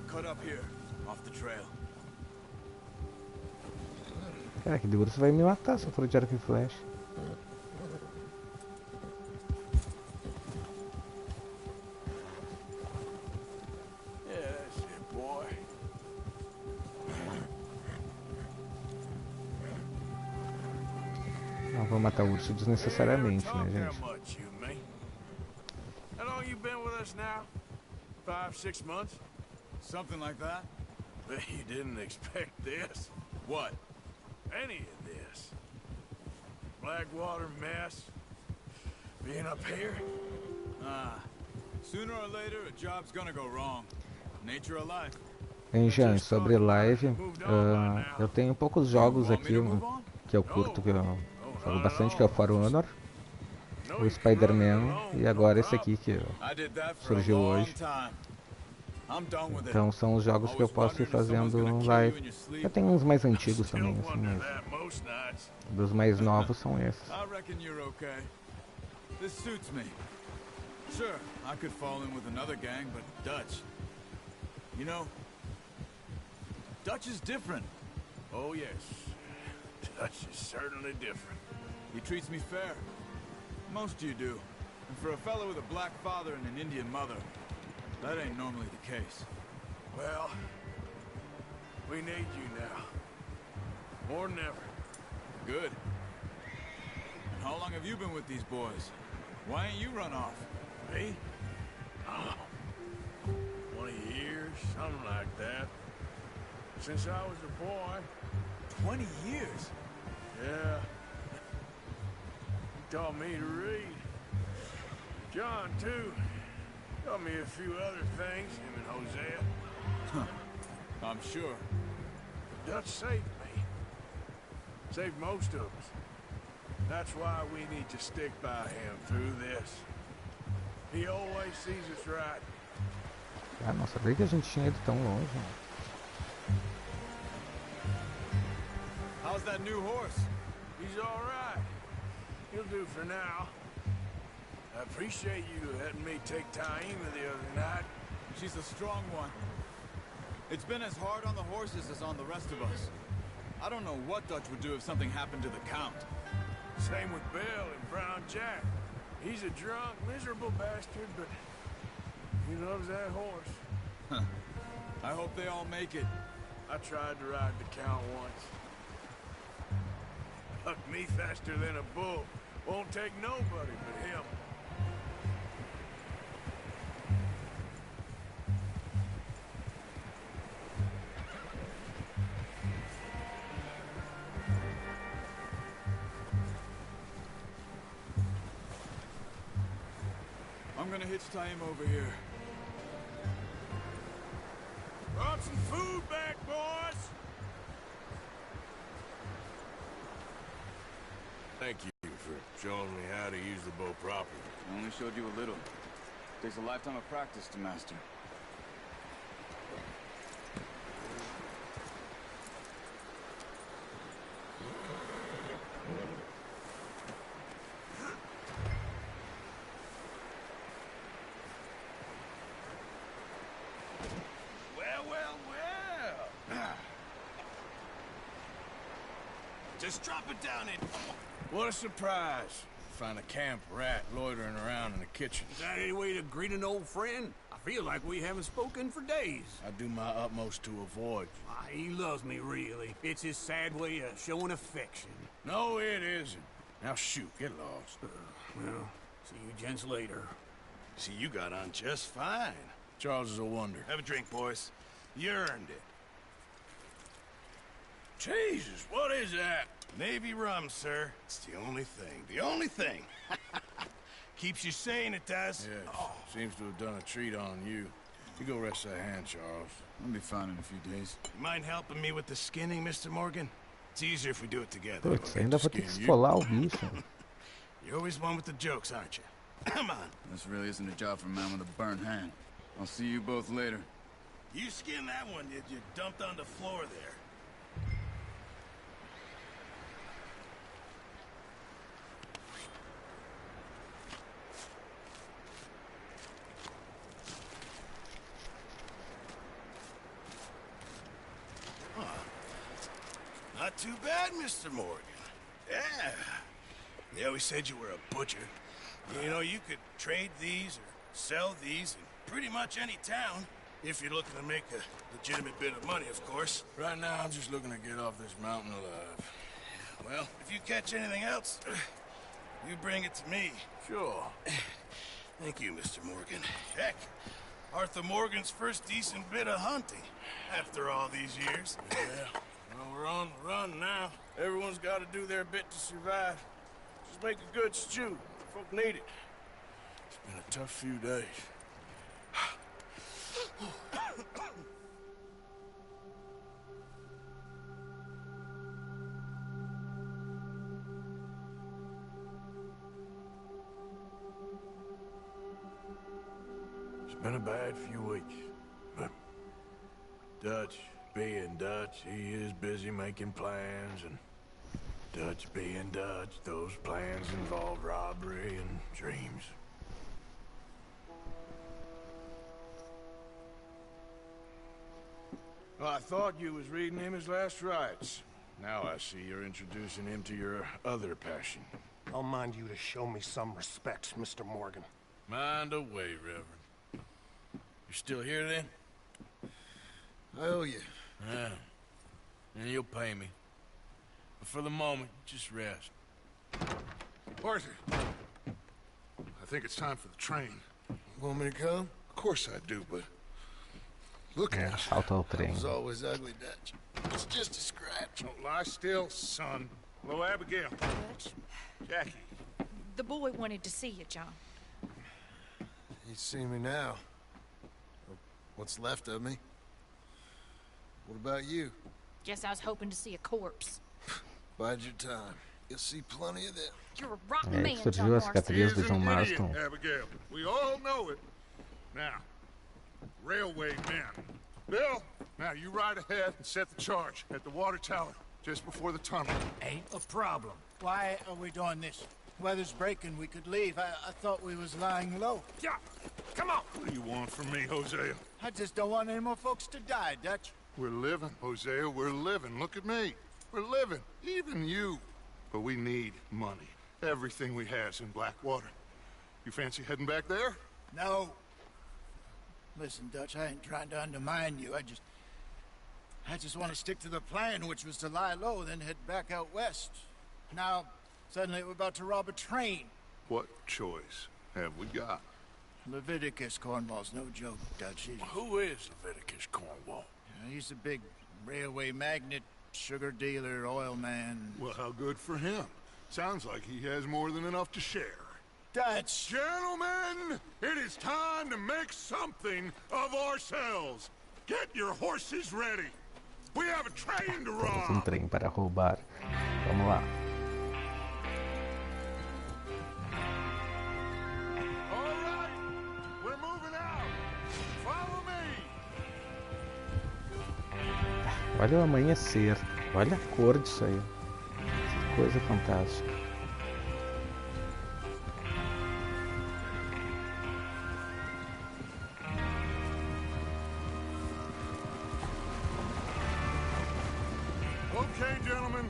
Cut up here, off the trail. Cara, aquele urso vai me matar se eu for de arco e flecha. Yes, boy. Não vou matar o urso desnecessariamente, né, Talk that gente? much, you and me. How long you been with us now? 5, 6 months? Something like that? Bet you didn't expect this. What? Any of this. Blackwater mess. Being up here. Sooner or later, a job's gonna go wrong. Nature of life. Hein, Jean, sobre live, eu tenho poucos jogos Want me aqui to move on? que eu curto, que eu jogo bastante, que é o For Honor, o Spider-Man e agora esse aqui que I did that for a surgiu long hoje. time. I'm done with it. Então são os jogos que eu posso ir fazendo live. Eu tenho uns mais antigos também, assim, Wonder mas that most nights. dos mais novos são esses. I reckon you're okay. This suits me. Sure, I could fall in with another gang, but Dutch. You know, Dutch is different. Oh, yes. Dutch is certainly different. He treats me fair. Most of you do. And for a fellow with a black father and an Indian mother, that ain't normally the case. Well, we need you now. More than ever. Good. And how long have you been with these boys? Why ain't you run off? Me? Oh, 20 years, something like that. Since I was a boy. 20 years? Yeah. He taught me to read. John, too. Taught me a few other things, him and Hosea. Huh. I'm sure. Dutch saved me. Saved most of us. That's why we need to stick by him through this. He always sees us right. Ah, não sabia que a gente tinha ido tão longe. How's that new horse? He's all right. He'll do for now. I appreciate you letting me take Taima the other night. She's a strong one. It's been as hard on the horses as on the rest of us. I don't know what Dutch would do if something happened to the Count. Same with Bill and Brown Jack. He's a drunk, miserable bastard, but he loves that horse. Huh. I hope they all make it. I tried to ride the Count once. Hucked me faster than a bull. Won't take nobody but him. I'm gonna hitch Taima over here. Brought some food back, boys! Thank you for showing me how to use the bow properly. I only showed you a little. Takes a lifetime of practice to master. Just drop it down in. What a surprise. Find a camp rat loitering around in the kitchen. Is that any way to greet an old friend? I feel like we haven't spoken for days. I do my utmost to avoid you. He loves me, really. It's his sad way of showing affection. No, it isn't. Now shoot, get lost. Well, see you gents later. See, you got on just fine. Charles is a wonder. Have a drink, boys. You earned it. Jesus, what is that? Navy rum, sir. It's the only thing. The only thing. Keeps you sane, it does. Yes. Seems to have done a treat on you. You go rest that hand, Charles. I'll be fine in a few days. You mind helping me with the skinning, Mr. Morgan? It's easier if we do it together. Putz, ainda vou ter que esfolar o bicho. You're always one with the jokes, aren't you? Come on. This really isn't a job for a man with a burnt hand. I'll see you both later. You skinned that one, did you? Dumped on the floor there. Not too bad, Mr. Morgan. Yeah. They always said you were a butcher. You know, you could trade these or sell these in pretty much any town. If you're looking to make a legitimate bit of money, of course. Right now, I'm just looking to get off this mountain alive. Well, if you catch anything else, you bring it to me. Sure. Thank you, Mr. Morgan. Heck, Arthur Morgan's first decent bit of hunting after all these years. Yeah. Well, we're on the run now. Everyone's got to do their bit to survive. Just make a good stew. Folk need it. It's been a tough few days. It's been a bad few weeks, but Dutch being Dutch, he is busy making plans, and Dutch being Dutch, those plans involve robbery and dreams. Well, I thought you was reading him his last rites. Now I see you're introducing him to your other passion. I'll mind you to show me some respect, Mr. Morgan. Mind away, Reverend. You still here, then? I owe you. Yeah. And you'll pay me. But for the moment, just rest. Arthur, I think it's time for the train. Want me to come? Of course I do, but look at it. Falta o trem. It was always ugly, Dutch. It's just a scratch. Don't lie still, son. Hello, Abigail. Dutch, Jackie. the boy wanted to see you, John. He's seen me now. What's left of me. What about you? Guess I was hoping to see a corpse. Bide your time. You'll see plenty of them. You're a rotten É, man, que John surgiu a Marston. cicatriz do He is John an idiot, Marston. Abigail. We all know it. Now, railway men. Bill, now you ride ahead and set the charge at the water tower just before the tunnel. Ain't a problem. Why are we doing this? Weather's breaking, we could leave. I thought we was lying low. Yeah, come on. What do you want from me, Hosea? I just don't want any more folks to die, Dutch. We're living, Hosea. We're living. Look at me. We're living. Even you. But we need money. Everything we has in Blackwater. You fancy heading back there? No. Listen, Dutch, I ain't trying to undermine you. I just want to stick to the plan, which was to lie low, then head back out west. Now, suddenly we're about to rob a train. What choice have we got? Leviticus Cornwall's no joke, Dutch. Who is Leviticus Cornwall? He's a big railway magnate, sugar dealer, oil man. Well, how good for him. Sounds like he has more than enough to share. Dutch! Gentlemen, it is time to make something of ourselves. Get your horses ready. We have a train to rob. Trem para roubar. Vamos lá. All right, we're moving out. Follow me. Olha o amanhecer. Olha a cor disso aí. Que coisa fantástica. Okay, gentlemen,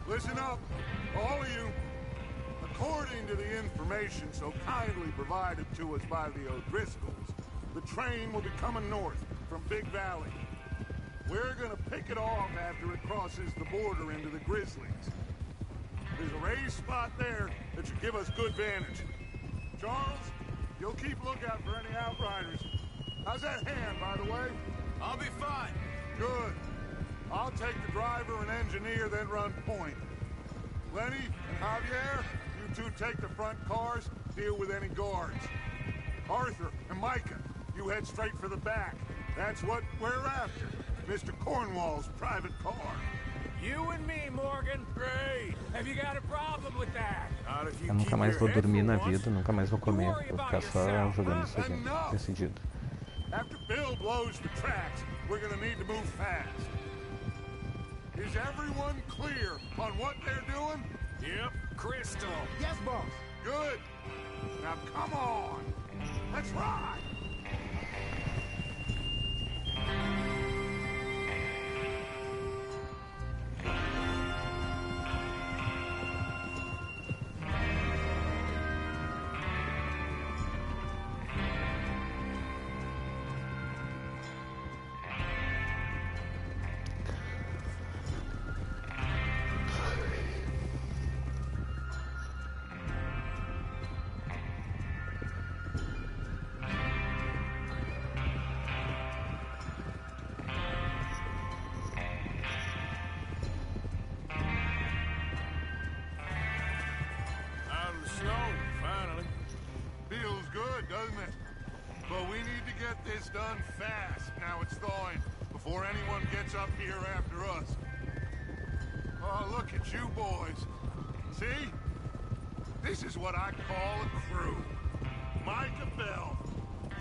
listen up, all of you. According to the information so kindly provided to us by the O'Driscolls, the train will be coming north from Big Valley. We're gonna pick it off after it crosses the border into the Grizzlies. There's a raised spot there that should give us good vantage. Charles, you'll keep lookout for any outriders. How's that hand, by the way? I'll be fine. Good. I'll take the driver and engineer, then run point. Lenny and Javier, you two take the front cars, deal with any guards. Arthur and Micah, you head straight for the back. That's what we're after. Mr. Cornwall's private car. You and me, Morgan. Great. Have you got a problem with that? Not if you Eu nunca keep mais your vou head dormir na full once. vida, nunca mais vou comer. Vou ficar só jogando isso aqui. Enough. Decidido. After Bill blows the tracks, we're gonna need to move fast. Is everyone clear on what they're doing? Yep. Crystal. Yes, boss. Good. Now come on. Let's ride. Out of the snow, finally. Feels good, doesn't it? But we need to get this done fast. Now it's thawing, before anyone gets up here after us. Oh, look at you boys. See? This is what I call a crew. Micah Bell,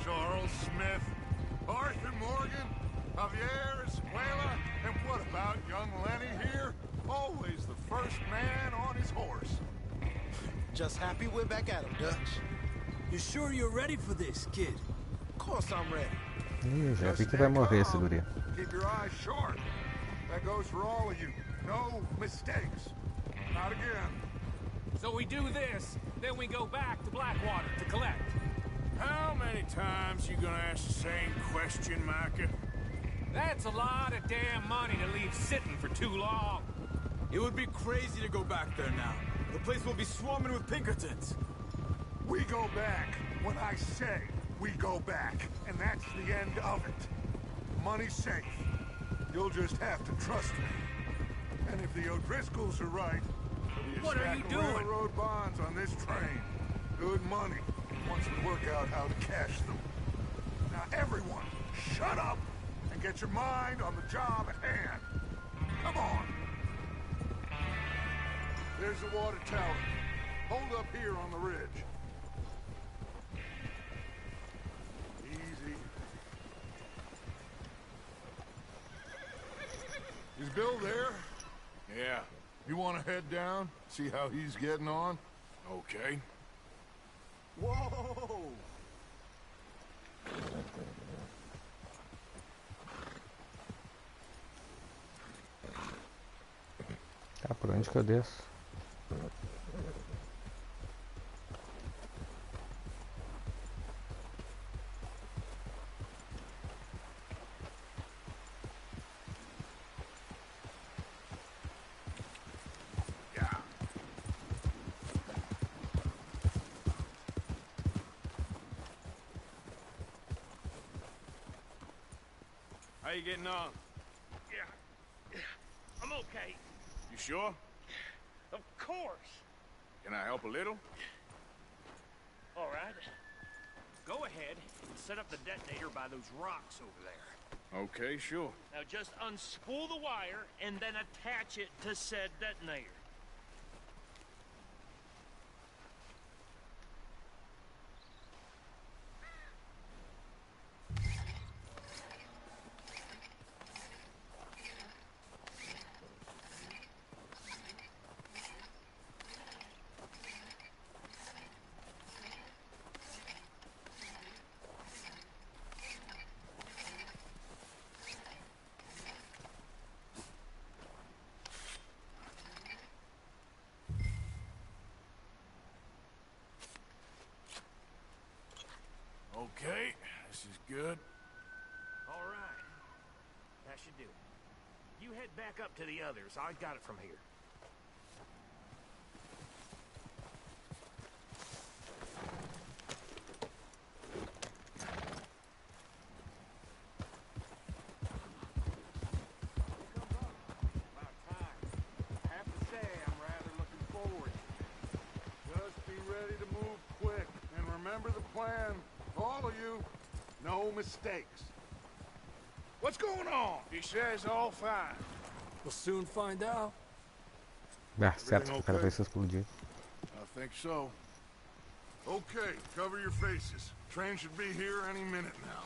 Charles Smith, Arthur Morgan, Javier Escuela, and what about young Lenny here? Always the first man on his horse. Just happy we're back at him, Dutch. You sure you're ready for this, kid? Of course I'm ready. Ih, já vi que vai morrer esse guri. Keep your eyes sharp. That goes for all of you. No mistakes. Not again. So we do this, then we go back to Blackwater to collect. How many times you gonna ask the same question, Micah? That's a lot of damn money to leave sitting for too long. It would be crazy to go back there now. The place will be swarming with Pinkertons. We go back when I say we go back, and that's the end of it. Money's safe. You'll just have to trust me. And if the O'Driscolls are right, there'll be a What are stack you of doing? railroad bonds on this train. Good money, once we work out how to cash them. Now everyone, shut up and get your mind on the job at hand. Come on. There's the water tower. Hold up here on the ridge. Easy. Is Bill there? Yeah. You want to head down? See how he's getting on? Okay. Whoa! Tá, por onde que eu desço? How you getting on? Yeah, I'm okay. You sure? Of course. Can I help a little? All right. Go ahead and set up the detonator by those rocks over there. Okay, sure. Now just unspool the wire and then attach it to said detonator. Okay, this is good. All right. That should do it. You head back up to the others. I got it from here. About time. I have to say, I'm rather looking forward. Just be ready to move quick. And remember the plan. All of you, no mistakes. What's going on? He says all fine. We'll soon find out. Ah, certo, que o cara okay? vai se explodir. I think so. Okay, cover your faces. Train should be here any minute now.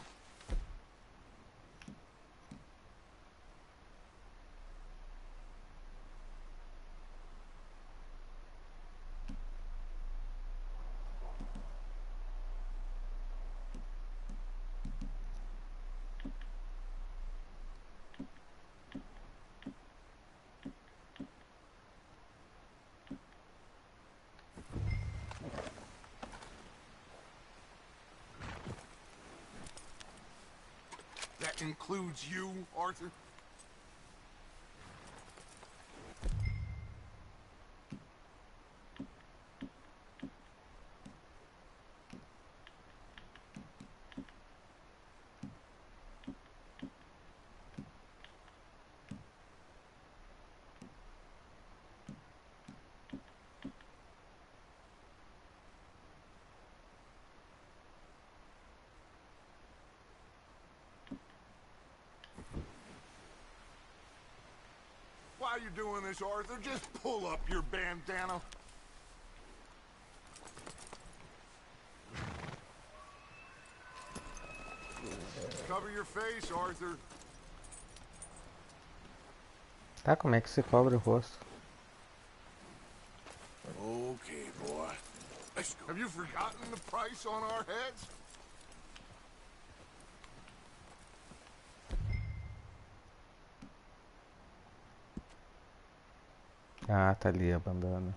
That includes you, Arthur? Why are you doing this, Arthur? Just pull up your bandana. Cover your face, Arthur. Tá, como é que se cobre o rosto? Okay, boy. Let's go. Have you forgotten the price on our heads? Ah, tá ali a bandana.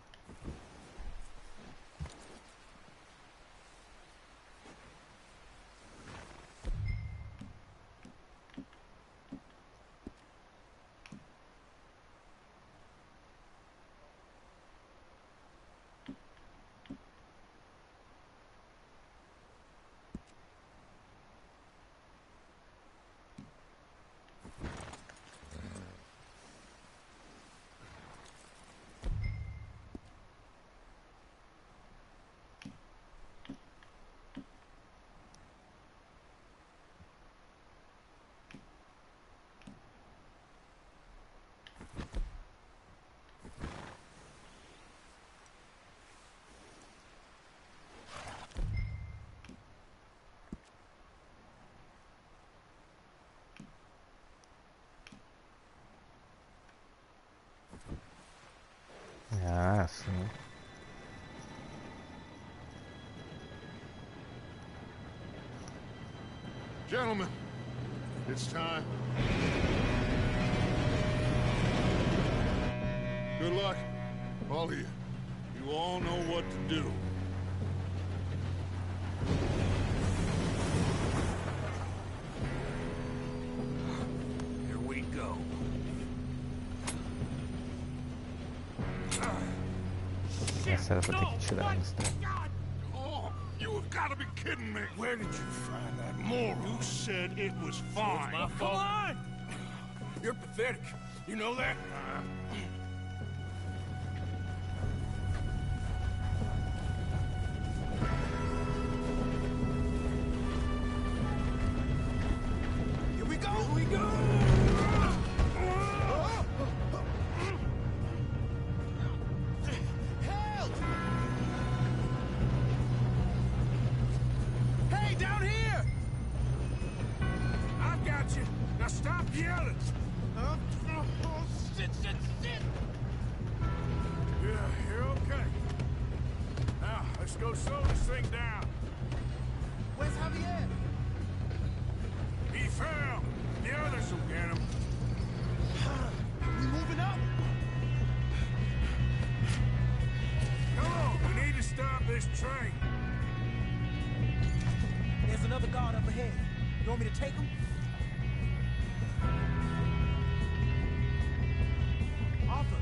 Ah, sim. Gentlemen, it's time. Good luck, all of you. You all know what to do. Here we go. Essa era pra ter que tirar antes, né? Oh, you have got to be kidding me. Where did you find that moron? You said it was fine. My fault. Come on! You're pathetic. You know that? Here we go! Here we go! Help! Hey, down here! I've got you. Now stop yelling. Shit, shit, shit! Yeah, you're okay. Now, let's go slow this thing down. Where's Javier? He fell. The others will get him. We moving up? Come on, we need to stop this train. There's another guard up ahead. You want me to take him? Arthur,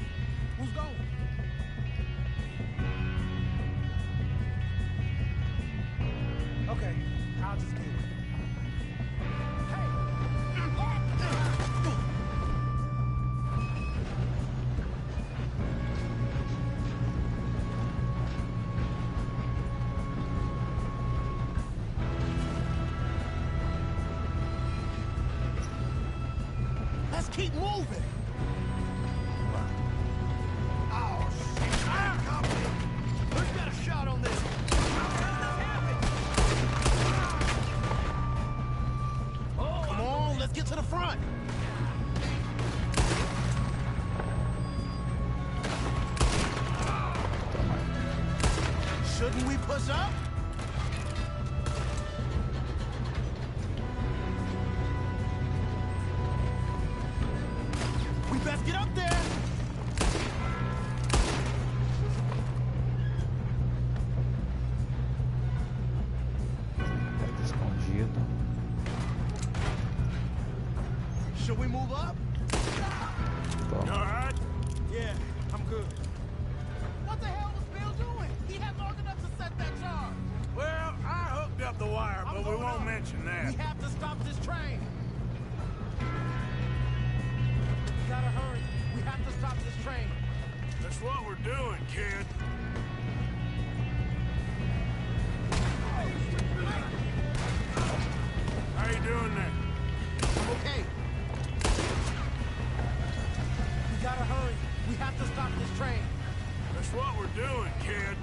who's going? Okay, I'll just get it. Let's keep moving. Oh, shit. Who's got a shot on this? Come on, let's get to the front. Shouldn't we push up? We best get up there. Tá escondido. Should we move up? Bom. You all right? Yeah, I'm good. What the hell was Bill doing? He had long enough to set that charge. Well, I hooked up the wire, but we won't mention that. We have to stop this train. We gotta hurry. We have to stop this train. That's what we're doing, kid. How you doing there? I'm okay. We gotta hurry. We have to stop this train. That's what we're doing, kid.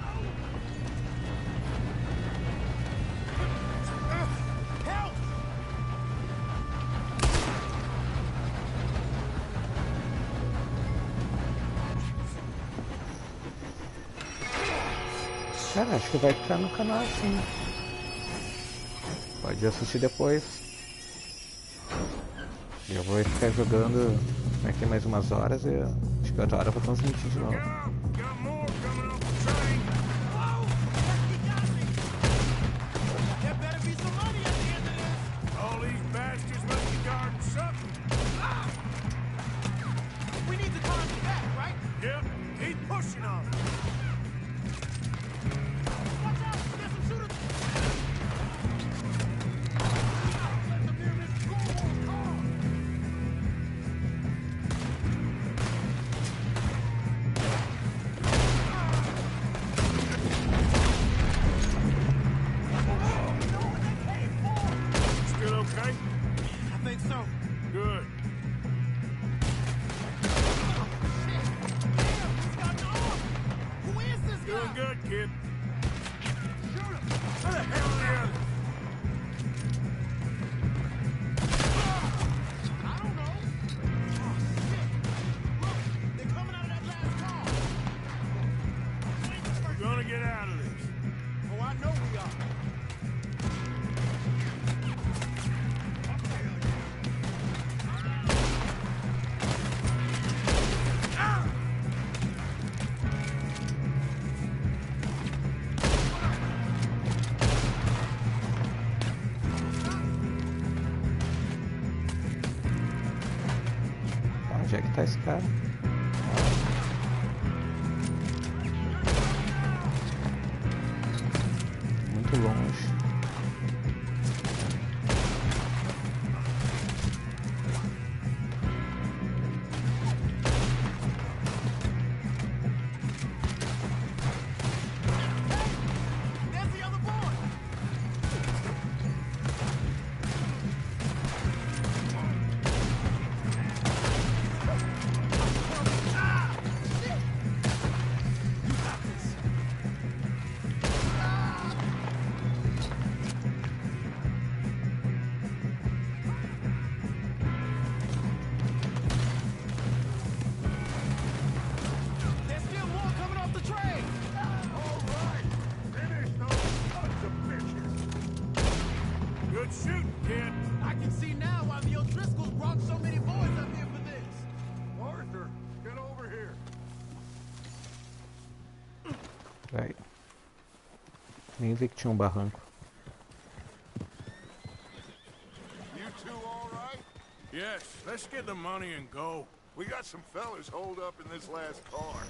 Help! Cara, acho que vai ficar no canal sim. Pode assistir depois. Eu vou ficar jogando aqui mais umas horas e 24 horas pra transmitir de novo. Onde é que tá esse cara? Muito longe. Vai. Nem vi que tinha um barranco. You two all right? Yes, let's get the money and go. We got some fellas holed up in this last car.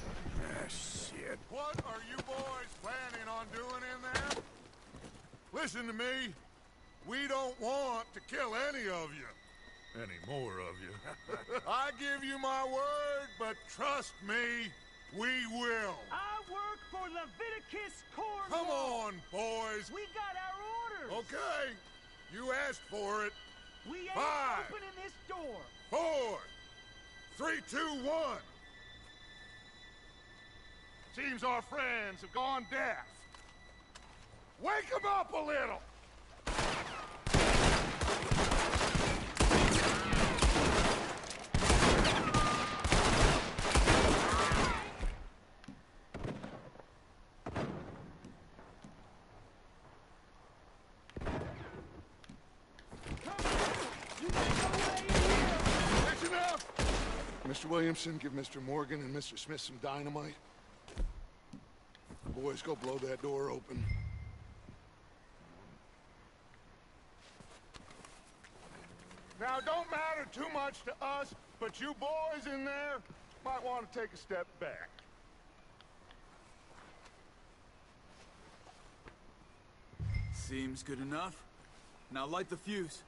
Ah, shit. What are you boys planning on doing in there? Listen to me. We don't want to kill any of you. Any more of you. I give you my word, but trust me, we will. I work for Leviticus Cornwall. Come on, boys. We got our orders. Okay. You asked for it. We ain't 5, opening this door. 4, 3, 2, 1. Seems our friends have gone deaf. Wake them up a little. Mr. Williamson, give Mr. Morgan and Mr. Smith some dynamite. Boys, go blow that door open. Now, don't matter too much to us, but you boys in there might want to take a step back. Seems good enough. Now light the fuse.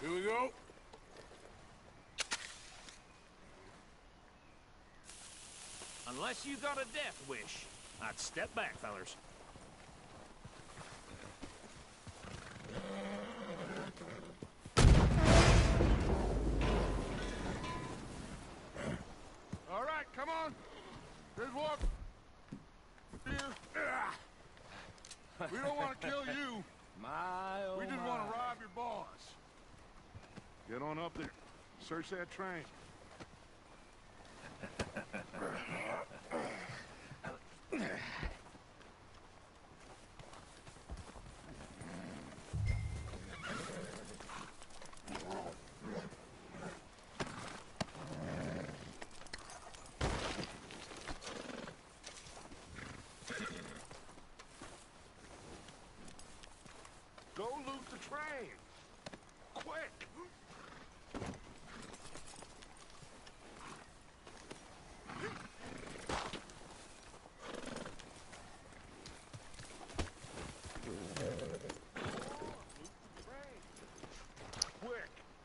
Here we go. Unless you got a death wish, I'd step back, fellers. All right, come on. There's one. Here. We don't want to kill you. We just want to rob your boss. Get on up there. Search that train. train. Quick!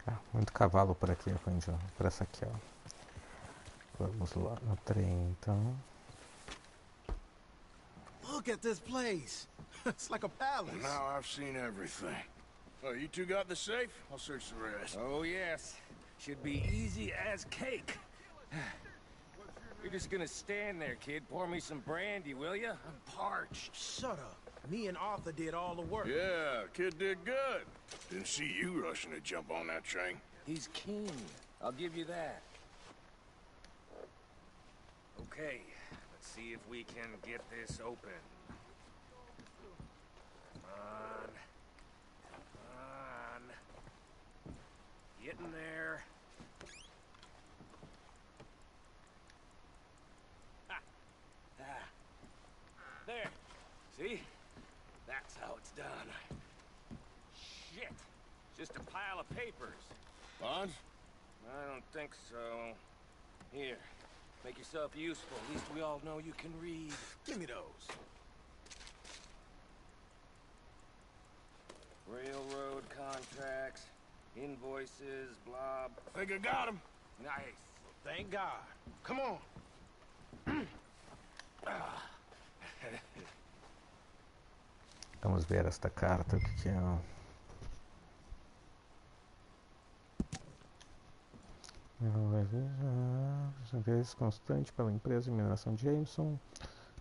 Ah, muito cavalo por aqui, por essa aqui, ó. Vamos lá no trem, então. Look at this place. It's like a palace. Now I've seen everything. Oh, you two got the safe? I'll search the rest. Oh, yes. Should be easy as cake. You're just gonna stand there, kid. Pour me some brandy, will ya? I'm parched. Shut up. Me and Arthur did all the work. Yeah, kid did good. Didn't see you rushing to jump on that train. He's keen. I'll give you that. Okay, let's see if we can get this open. Come on. Come on. Get in there. Ah. Ah. There. See? That's how it's done. Shit. Just a pile of papers. Bonds? I don't think so. Here. Make yourself useful. At least we all know you can read. Give me those. Railroad contracts, invoices, blah. Think I got him. Nice. Thank God. Come on. Vamos ver esta carta, o que é. Interesse constante pela empresa de mineração Jameson.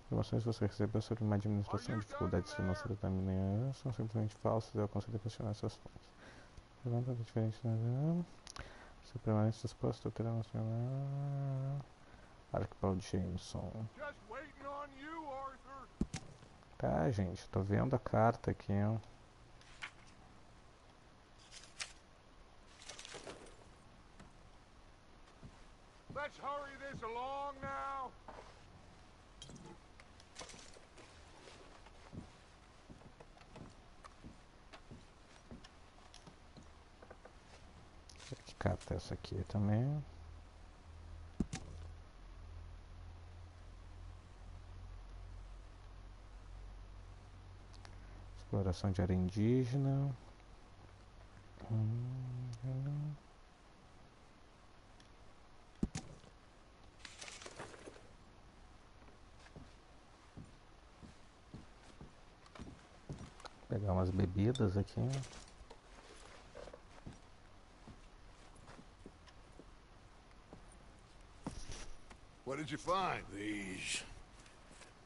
Informações que você recebeu sobre uma administração, dificuldades financeiras da mineração são simplesmente falsas. Eu aconselho a questionar essas fontes. Levanta diferente na se permanece disposto a ter uma Arquipel Jameson. Tá, gente, tô vendo a carta aqui, ó. Let's hurry this along now. Que carta é essa aqui também? Exploração de área indígena. Pegar umas bebidas aqui. What did you find? These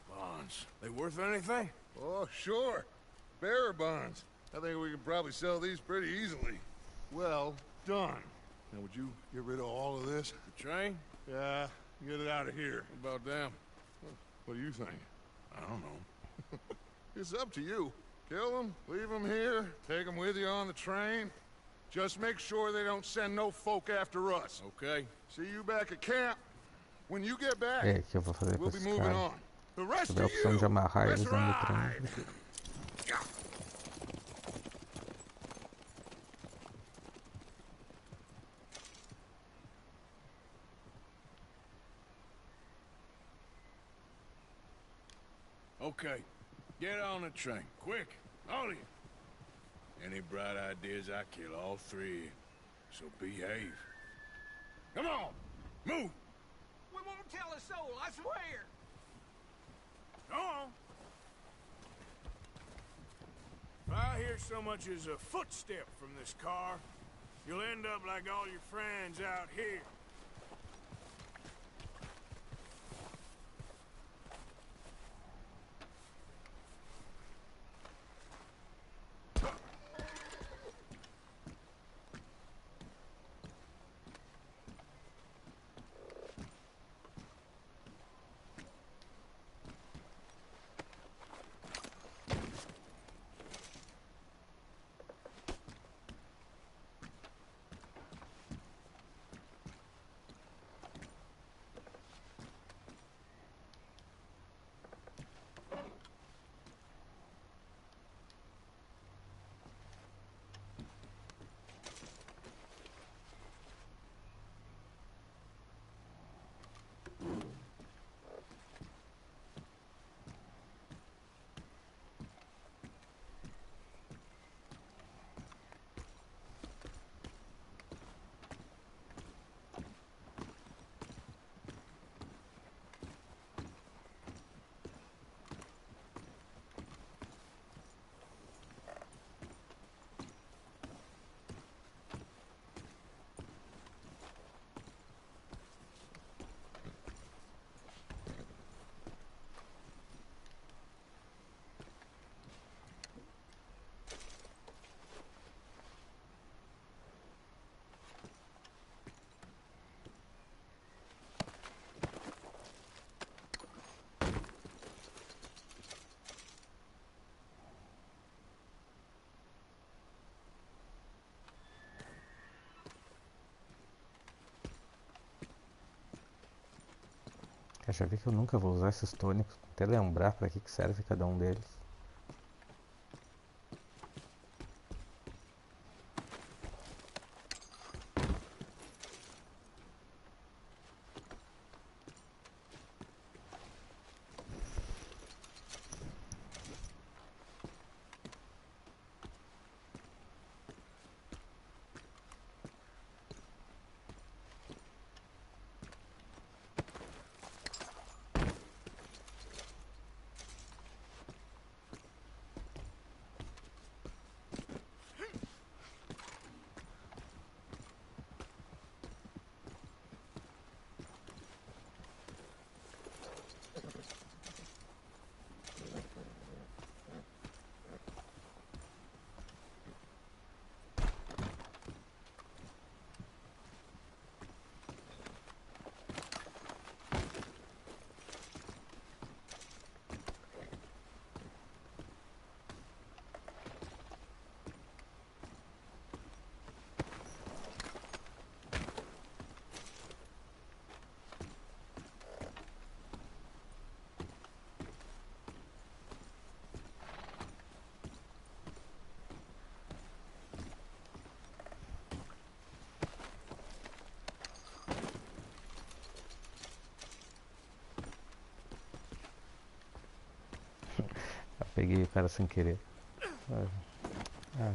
bonds. They worth anything? Oh, sure. Bearer bonds. I think we can probably sell these pretty easily. Well done. Now, would you get rid of all of this? The train? Yeah, get it out of here. What about them? What do you think? I don't know. It's up to you. Kill them, leave them here, take them with you on the train. Just make sure they don't send no folk after us. Okay. See you back at camp. When you get back, É, que eu vou fazer we'll com be esse moving cara. on. The rest Tiver a of opção de you, amarrar let's eles dentro do ride. trem. Okay. Get on the train. Quick. All of you. Any bright ideas, I kill all three of you. So behave. Come on. Move. We won't tell a soul, I swear. Go on. If I hear so much as a footstep from this car, you'll end up like all your friends out here. Eu já vi que eu nunca vou usar esses tônicos, até lembrar pra que serve cada um deles. Eu peguei o cara sem querer. Ah.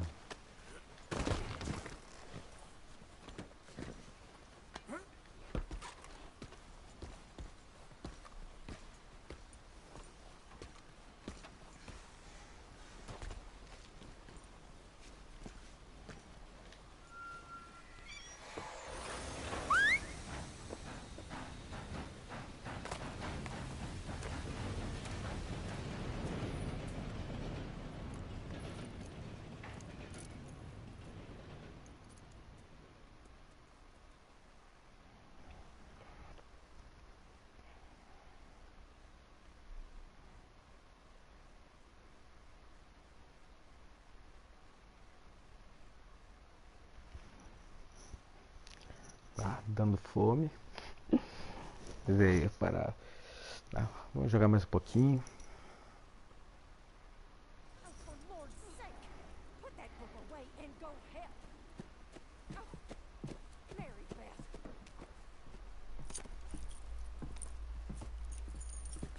Dando fome. Veio parar. Vamos jogar mais um pouquinho. Oh, for Lord's sake! Put that book away and go help! Oh, Mary Beth.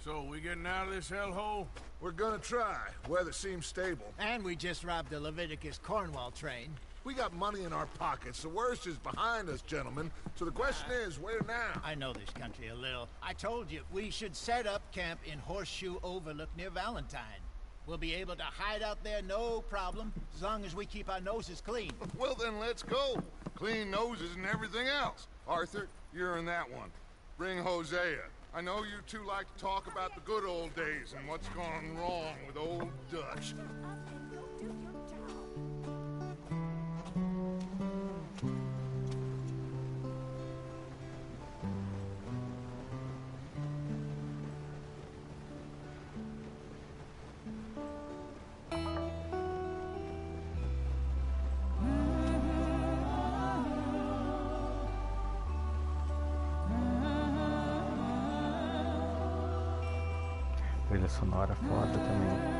So, we getting out of this hellhole? We're gonna try. Weather seems stable. And we just robbed the Leviticus Cornwall train. We got money in our pockets. The worst is behind us, gentlemen. So the question is, where now? I know this country a little. I told you, we should set up camp in Horseshoe Overlook near Valentine. We'll be able to hide out there, no problem, as long as we keep our noses clean. Well, then let's go. Clean noses and everything else. Arthur, you're in that one. Bring Hosea. I know you two like to talk about the good old days and what's gone wrong with old Dutch. Trilha sonora foda também.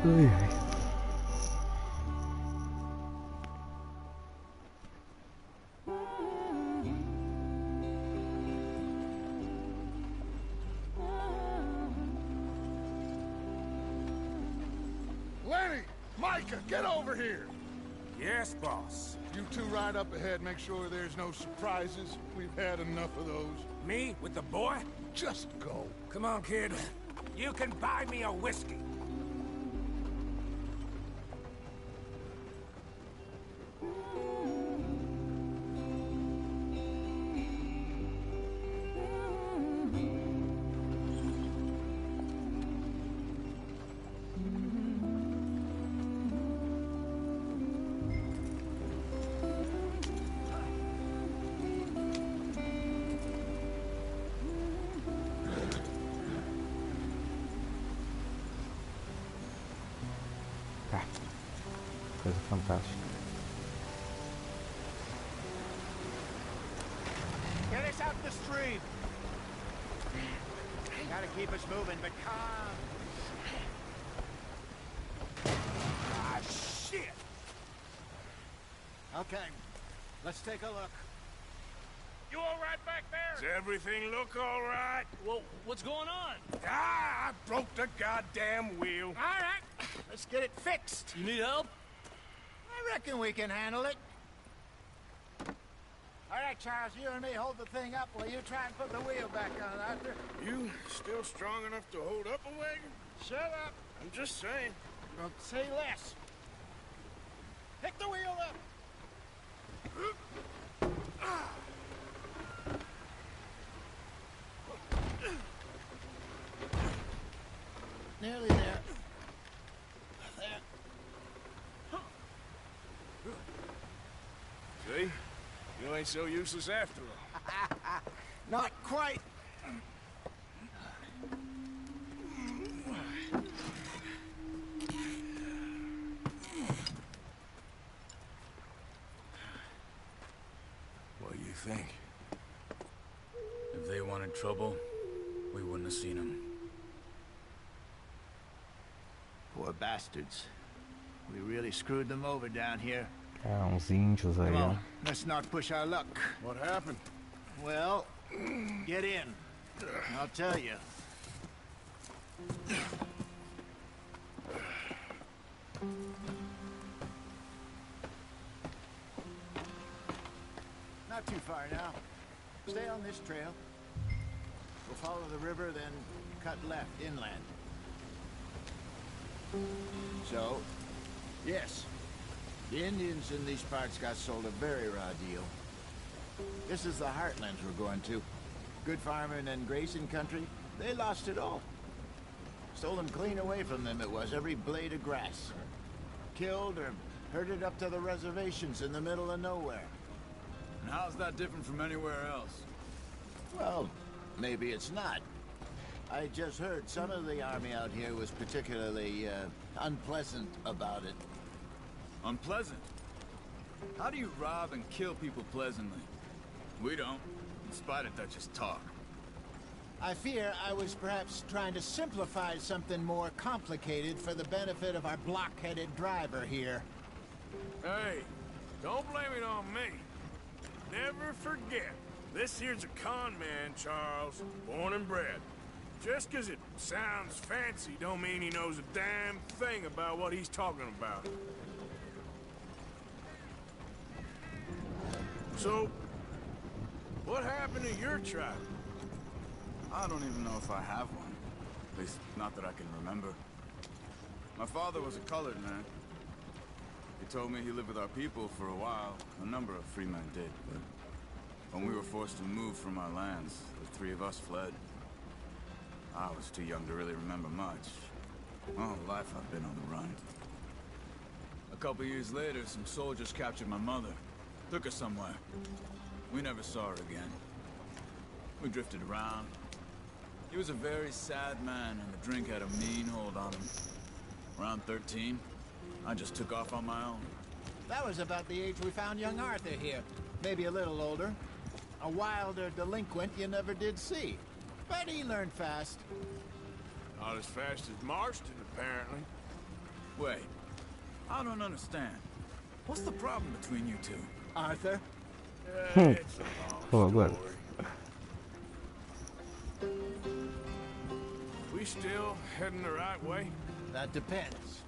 Ai, ai. Lenny! Micah, get over here! Yes, boss. You two ride up ahead, make sure there's no surprises. We've had enough of those. Me with the boy? Just go. Come on, kid. You can buy me a whiskey. coisa fantástica. Get us out the stream. Gotta keep us moving, but calm. Ah, shit! Okay, let's take a look. You all right back there? Does everything look all right? Well, what's going on? Ah, I broke the goddamn wheel. All right, let's get it fixed. You need help? I reckon we can handle it. All right, Charles, you and me hold the thing up while you try and put the wheel back on, Arthur. You still strong enough to hold up a wagon? Shut up. I'm just saying. Don't say less. Pick the wheel up. Nearly there. There. See? You ain't so useless after all. Not quite. What do you think? If they wanted trouble, we wouldn't have seen them. Poor bastards. We really screwed them over down here. Uns índios aí, Come ó. on, let's not push our luck. What happened? Well, get in. I'll tell you. Not too far now. Stay on this trail. We'll follow the river, then cut left inland. So, yes, the Indians in these parts got sold a very raw deal. This is the heartlands we're going to. Good farming and grazing country, they lost it all. Stolen clean away from them it was, every blade of grass. Killed or herded up to the reservations in the middle of nowhere. And how's that different from anywhere else? Well, maybe it's not. I just heard some of the army out here was particularly, unpleasant about it. Unpleasant? How do you rob and kill people pleasantly? We don't, in spite of Dutch's talk. I fear I was perhaps trying to simplify something more complicated for the benefit of our block-headed driver here. Hey, don't blame it on me. Never forget, this here's a con man, Charles, born and bred. Just 'cause it sounds fancy don't mean he knows a damn thing about what he's talking about. So, what happened to your tribe? I don't even know if I have one. At least, not that I can remember. My father was a colored man. He told me he lived with our people for a while. A number of free men did, but when we were forced to move from our lands, the three of us fled. I was too young to really remember much. All life I've been on the run. A couple years later, some soldiers captured my mother. Took her somewhere. We never saw her again. We drifted around. He was a very sad man, and the drink had a mean hold on him. Around 13, I just took off on my own. That was about the age we found young Arthur here. Maybe a little older. A wilder delinquent you never did see. But he learned fast. Not as fast as Marston, apparently. Wait, I don't understand. What's the problem between you two? Arthur? It's a long Agora. story. We still heading the right way? That depends.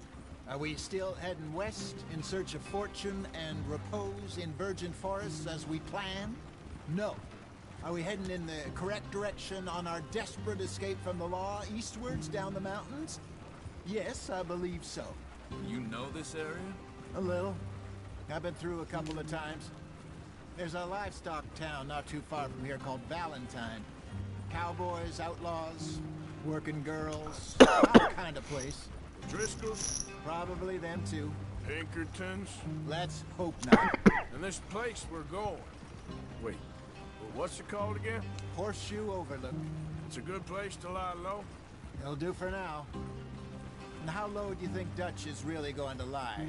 Are we still heading west in search of fortune and repose in virgin forests as we planned? No. Are we heading in the correct direction on our desperate escape from the law eastwards down the mountains? Yes, I believe so. You know this area? A little. I've been through a couple of times. There's a livestock town not too far from here called Valentine. Cowboys, outlaws, working girls, that kind of place. Driscoll's? Probably them too. Pinkertons? Let's hope not. And this place we're going. Wait, what's it called again? Horseshoe Overlook. It's a good place to lie low? It'll do for now. And how low do you think Dutch is really going to lie?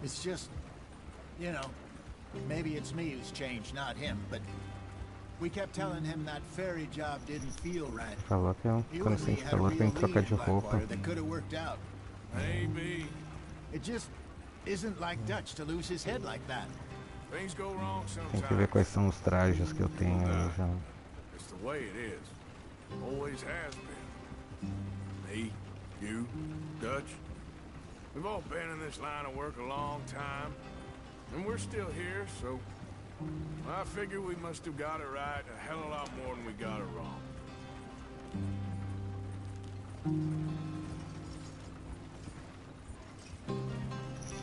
It's just, you know, maybe it's me who's changed, not him, but we kept telling him that ferry job didn't feel right. Falou que quando sente calor tem que trocar de roupa. That could have worked out. Maybe. It just isn't like Dutch to lose his head like that. Things go wrong Tem que ver sometimes. quais são os trajes que eu tenho aí já. It's the way it is. Always has been. Me, you, Dutch. We've all been in this line of work a long time. And we're still here, so I figure we must have got it right a hell of a lot more than we got it wrong.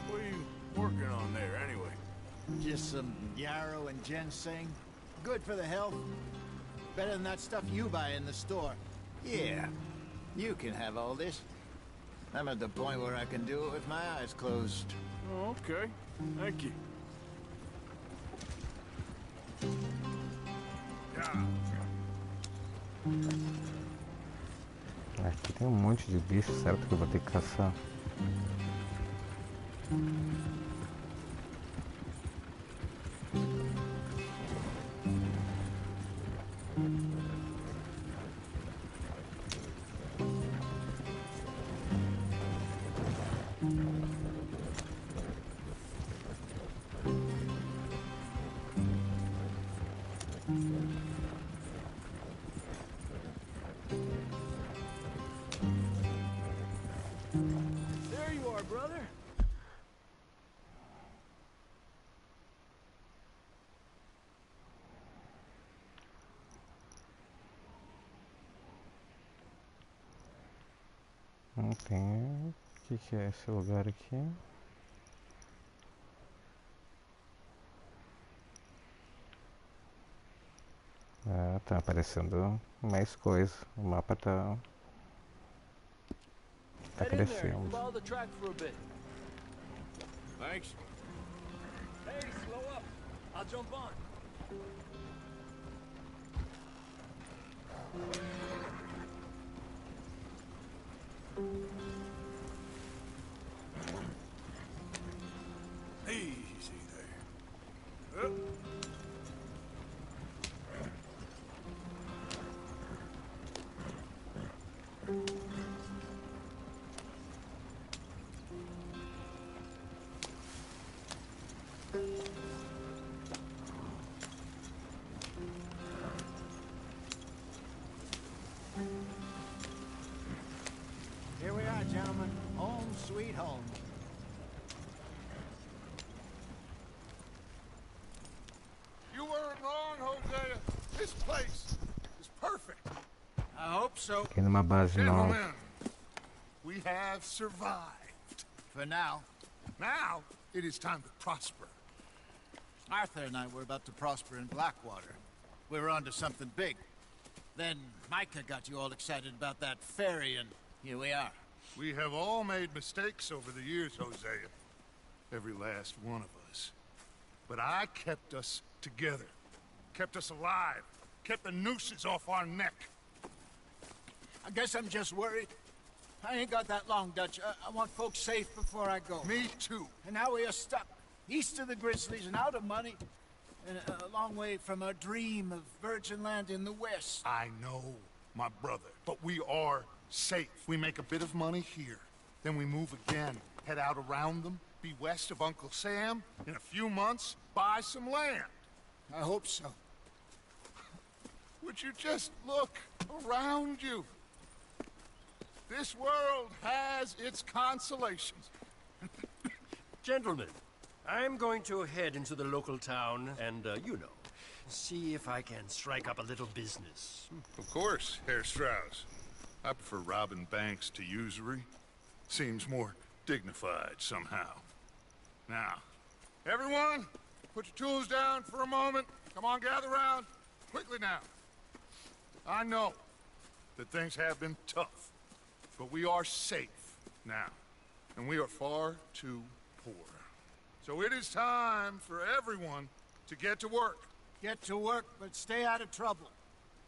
What are you working on there, anyway? Just some yarrow and ginseng. Good for the health. Better than that stuff you buy in the store. Yeah, you can have all this. I'm at the point where I can do it with my eyes closed. Oh, okay. Thank you. Aqui tem um monte de bicho, certo que eu vou ter que caçar. There you are, brother. Não tem. O que é esse lugar aqui? Ah, tá aparecendo mais coisa. O mapa tá Head in there. crescendo. Follow the track for a bit. Thanks. Hey, slow up. I'll jump on. Easy there. Here we are, gentlemen. Home sweet home. You weren't wrong, Hosea. This place is perfect. I hope so. Aqui numa base nova. Gentlemen, we have survived. For now. Now, it is time to prosper. Arthur and I were about to prosper in Blackwater. We were onto something big. Then Micah got you all excited about that ferry, and here we are. We have all made mistakes over the years, Hosea. Every last one of us. But I kept us together. Kept us alive. Kept the nooses off our neck. I guess I'm just worried. I ain't got that long, Dutch. I want folks safe before I go. Me too. And now we are stuck. East of the Grizzlies and out of money. And a long way from our dream of virgin land in the west. I know, my brother. But we are safe. We make a bit of money here. Then we move again. Head out around them. Be west of Uncle Sam. In a few months, buy some land. I hope so. Would you just look around you? This world has its consolations. Gentlemen, I'm going to head into the local town and, you know, see if I can strike up a little business. Of course, Herr Strauss. I prefer robbing banks to usury. Seems more dignified somehow. Now, everyone, put your tools down for a moment. Come on, gather round. Quickly now. I know that things have been tough, but we are safe now, and we are far too poor. So it is time for everyone to get to work. Get to work, but stay out of trouble.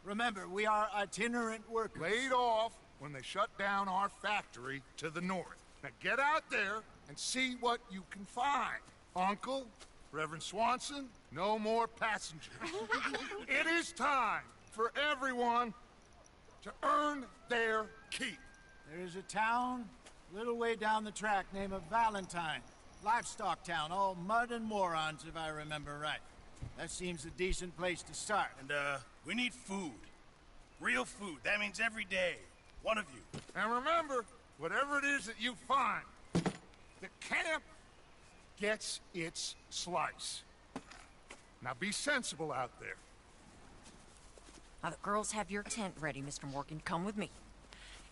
Remember, we are itinerant workers. Laid off when they shut down our factory to the north. Now get out there and see what you can find. Uncle, Reverend Swanson, no more passengers. It is time for everyone to earn their keep. There's a town a little way down the track named Valentine. Livestock town, all mud and morons, if I remember right. That seems a decent place to start. And, we need food. Real food. That means every day. One of you. And remember, whatever it is that you find, the camp gets its slice. Now be sensible out there. Now the girls have your tent ready, Mr. Morgan. Come with me.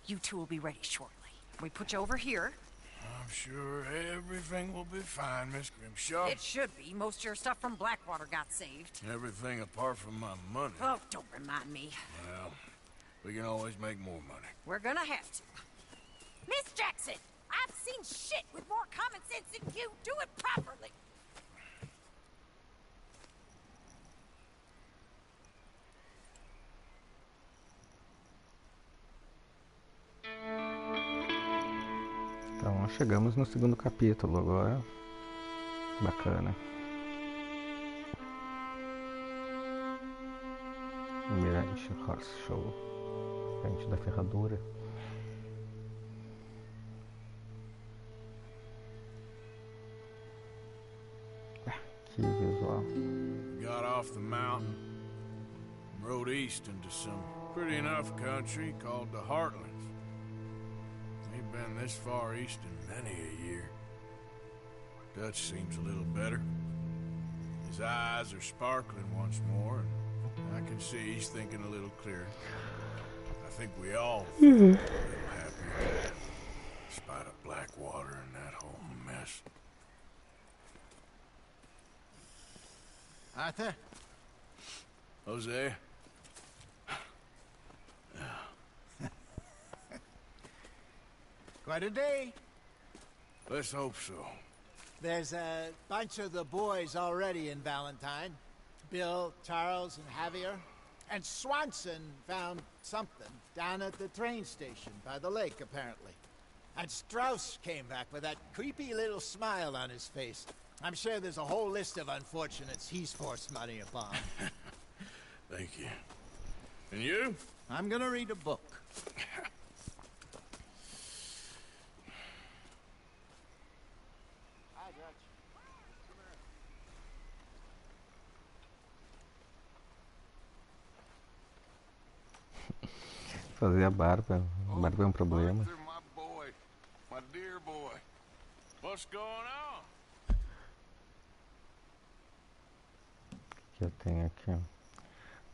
You two will be ready shortly. We put you over here. I'm sure everything will be fine, Miss Grimshaw. It should be. Most of your stuff from Blackwater got saved. Everything apart from my money. Oh, don't remind me. Well, we can always make more money. We're gonna have to. Miss Jackson, I've seen shit with more common sense than you. Do it properly. Então chegamos no segundo capítulo agora. Bacana. Mirage Horse Show. Frente da ferradura. Que visual. Got off the mountain, rode east into some pretty enough country called the Heartlands. Ain't been this far east in many a year. Dutch seems a little better. His eyes are sparkling once more, and I can see he's thinking a little clearer. I think we all feel a little happier, in spite of Blackwater and that whole mess. Arthur? Jose? Quite a day. Let's hope so. There's a bunch of the boys already in Valentine. Bill, Charles, and Javier. And Swanson found something down at the train station by the lake, apparently. And Strauss came back with that creepy little smile on his face. I'm sure there's a whole list of unfortunates he's forced money upon. Thank you. And you? I'm gonna read a book. Hi, Dutch. Fazer a barba. A barba é um problema. Arthur, my boy. My dear boy. What's going on? O que eu tenho aqui?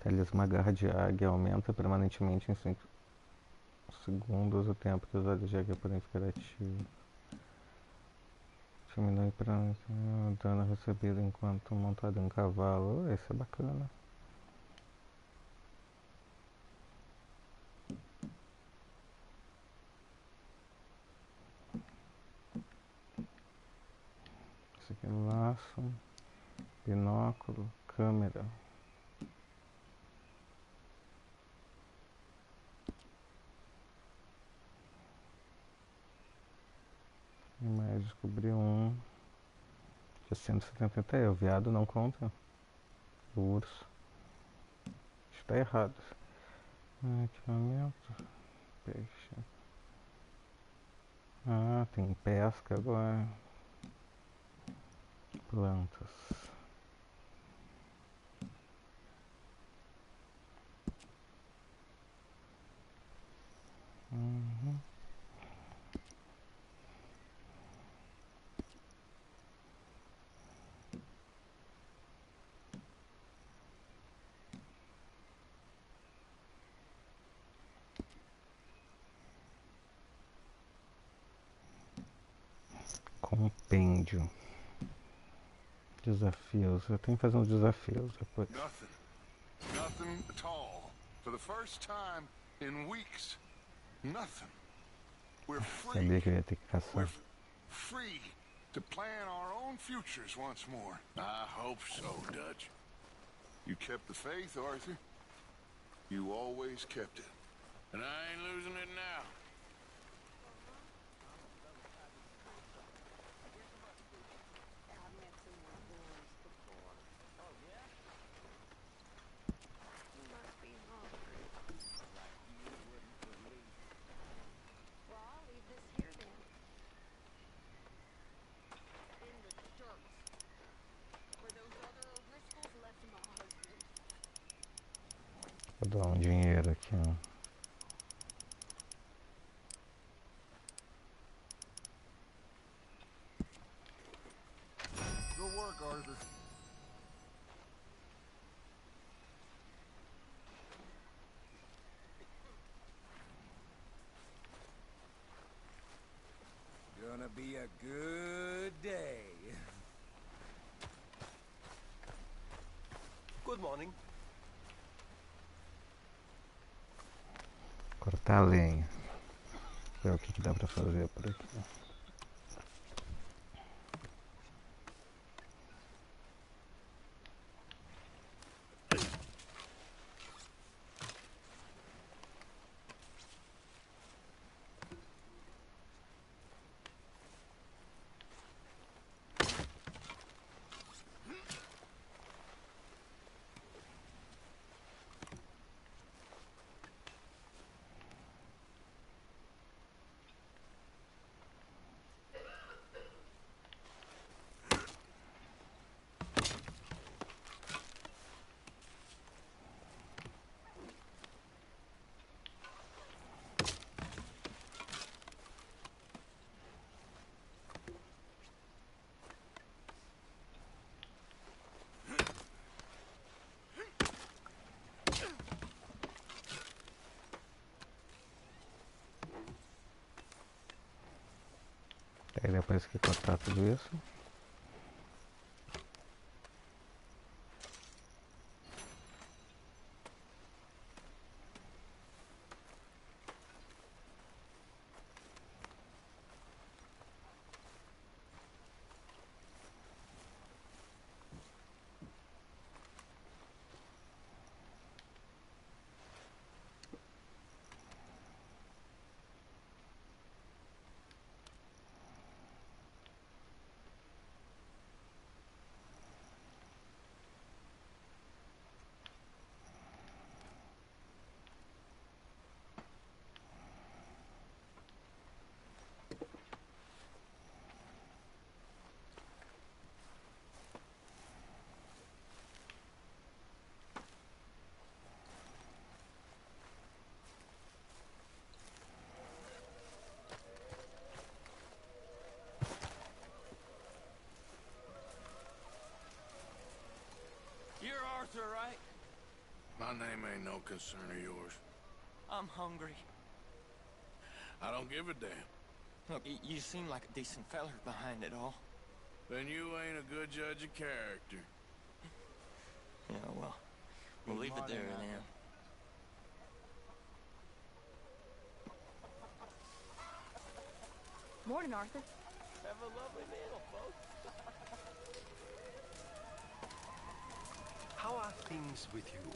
Talismã garra de águia aumenta permanentemente em 5 segundos o tempo que os olhos de águia podem ficar ativos. Diminui para o dano recebido enquanto montado em um cavalo. Oh, esse é bacana. Esse aqui é laço, binóculo, câmera. E mais, descobri um de 170. O veado não conta. O urso. Está errado. Equipamento. Peixe. Ah, tem pesca agora. Plantas. Uhum. Compêndio. Desafios. Eu tenho que fazer uns desafios depois. Nothing. Nothing at all. For the first time in weeks. Nothing. We're free. Sabia que eu ia ter que caçar. We're free to plan our own futures once more. I hope so, Dutch. You kept the faith, Arthur. You always kept it. And I ain't losing it now. Vou dar um dinheiro aqui, ó. Good work, Arthur. Gonna be a good day. Good morning. Cortar a lenha. Ver o que dá pra fazer por aqui. Aí depois que cortar tudo isso, You're Arthur, right? My name ain't no concern of yours. I'm hungry. I don't give a damn. Look, you seem like a decent feller behind it all. Then you ain't a good judge of character. Yeah, well, we'll leave it there then. Morning, Arthur. Have a lovely meal, folks. How are things with you?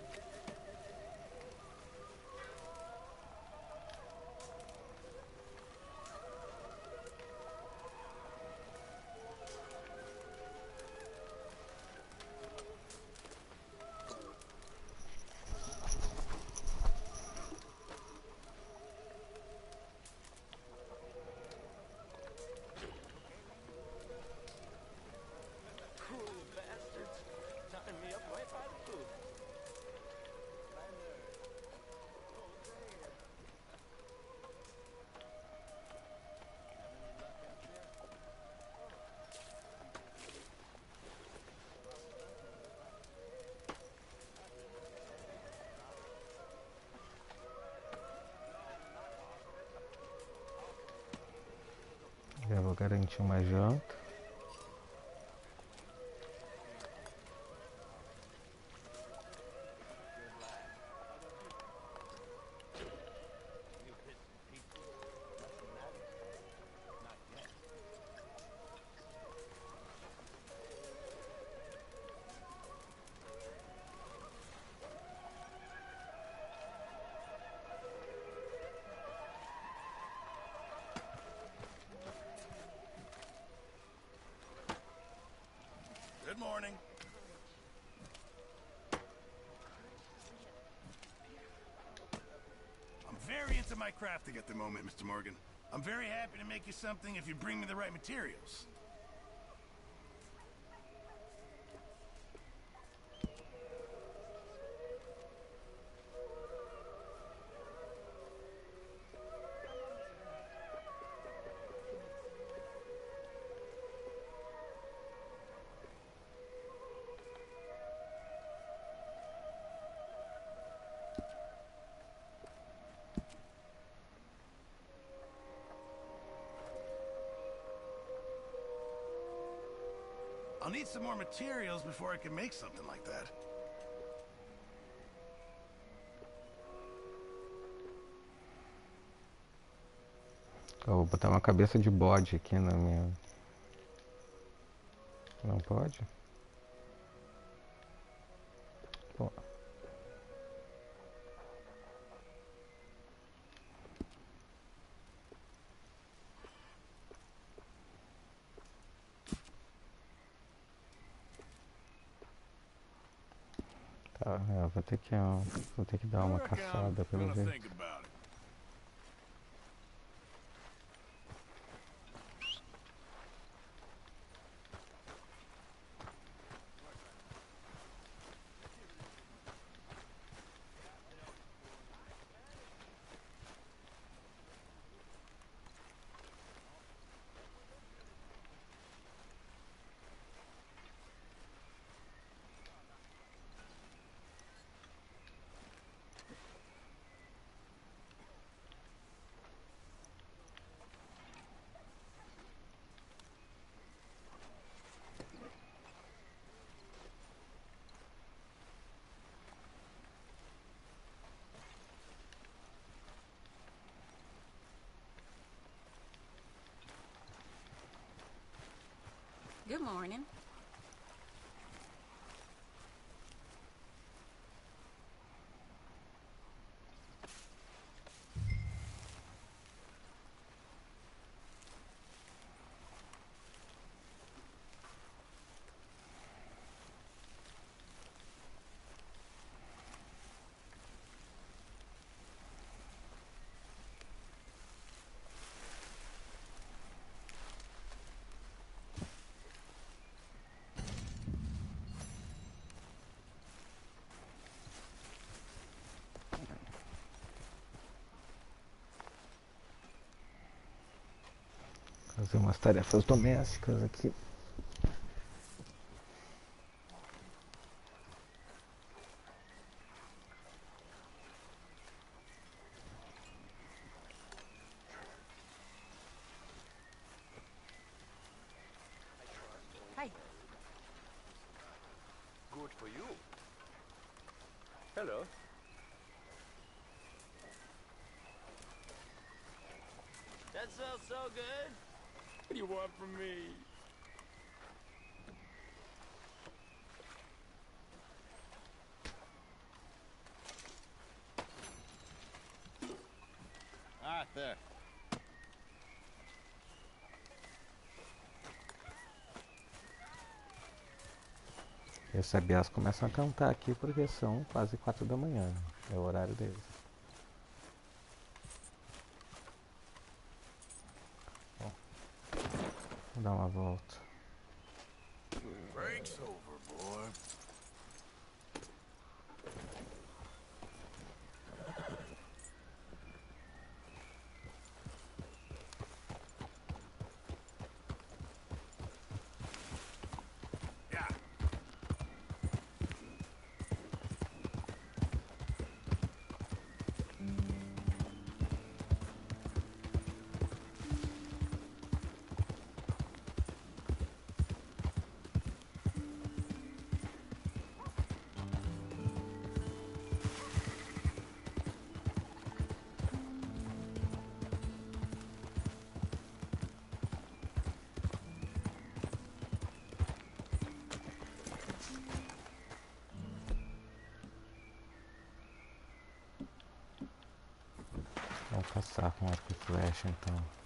Cruel bastards. Tying me up right by the food. já vou garantir uma janta. Good morning. I'm very into my crafting at the moment, Mr. Morgan. I'm very happy to make you something if you bring me the right materials. I'll need some more materials before I can make something like that. Eu vou botar uma cabeça de bode aqui na minha... Não pode? Pô. Tá, vou ter que dar uma caçada pelo jeito. Good morning. Fazer umas tarefas domésticas aqui. Hi. Good for you. Hello. That smells so good. What do you want from me? Arthur. E os sabiás começam a cantar aqui porque são quase 4 da manhã. É o horário deles. Bom, vou dar uma volta. Break's over, boy. Vamos caçar com arco e flecha então.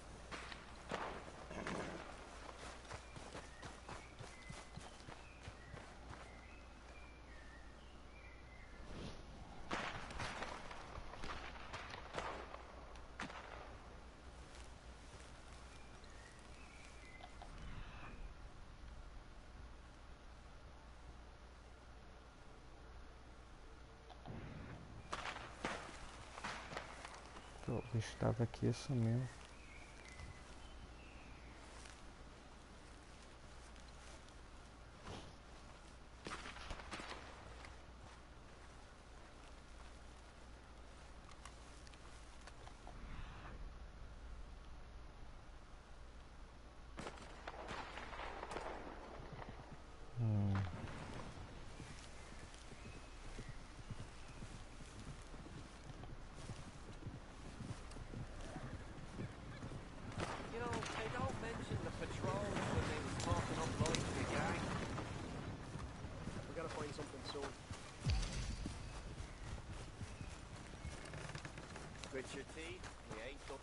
O bicho estava aqui e sumiu. get your tea? We ain't go.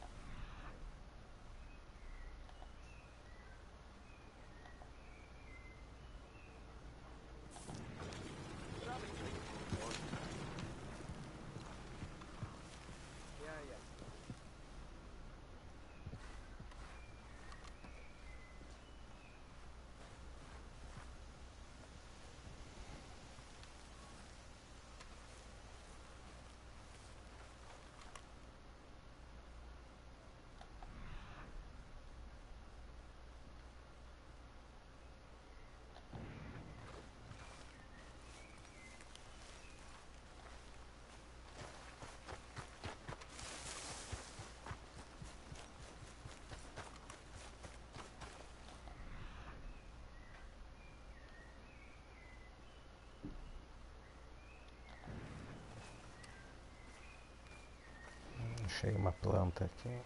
Achei uma planta aqui.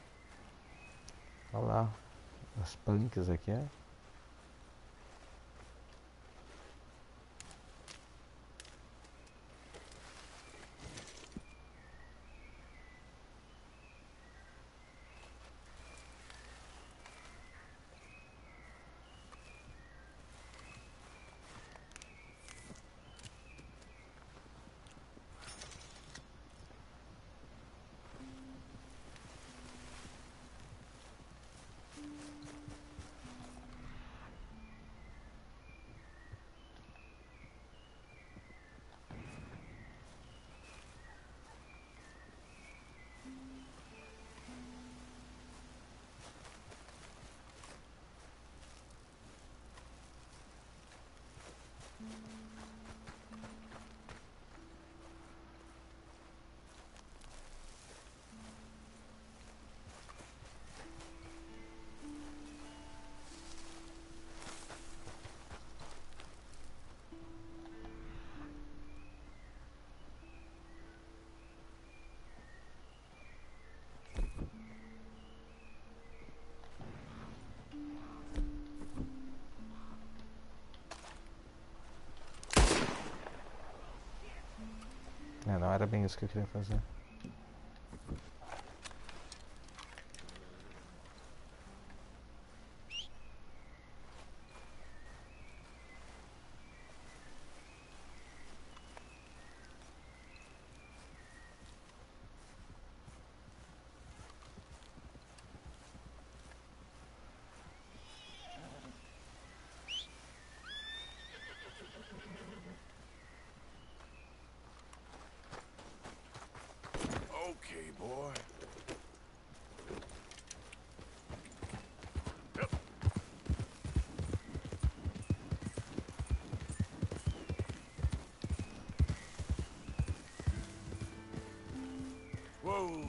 Olha lá, as punks aqui. Não era bem isso que eu queria fazer. Okay, boy. Whoa,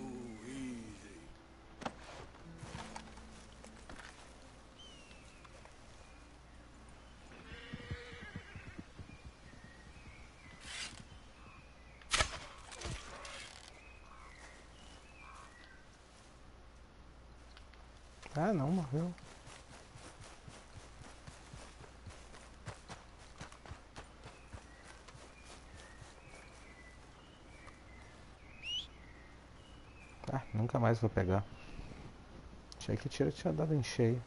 easy. Ah, não, morreu. Ah, nunca mais vou pegar. Achei que o tiro tinha dado em cheio.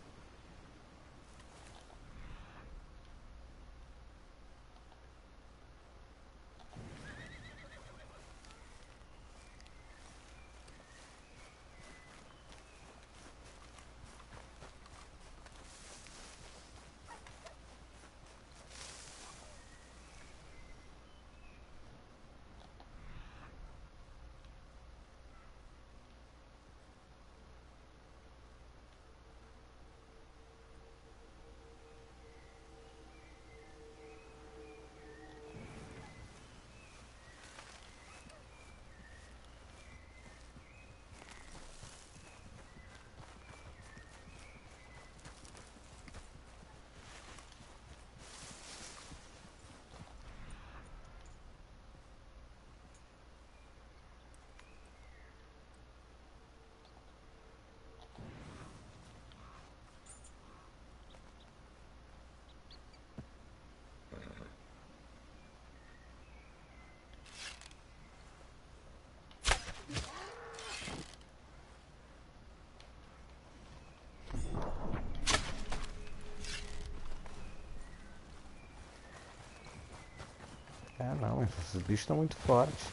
Esses bichos estão muito fortes.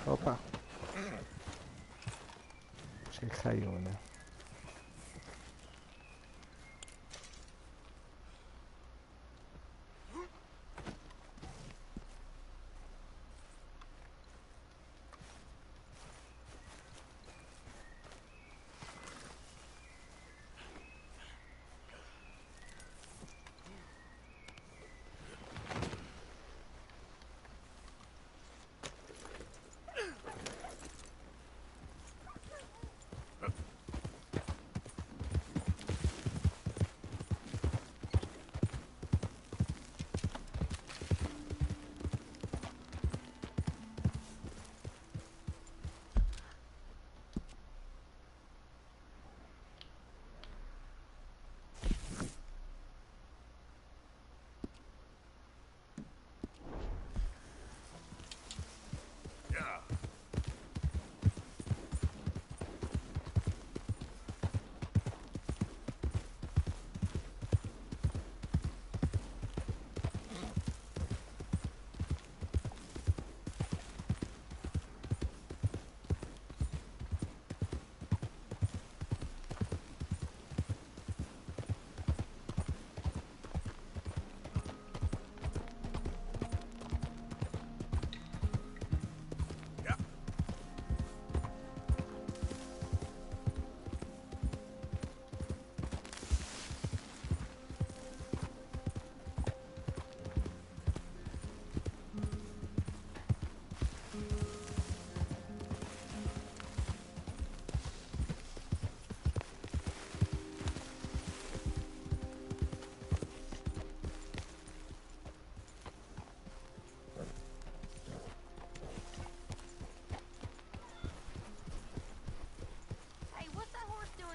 Opa! Acho que caiu, né?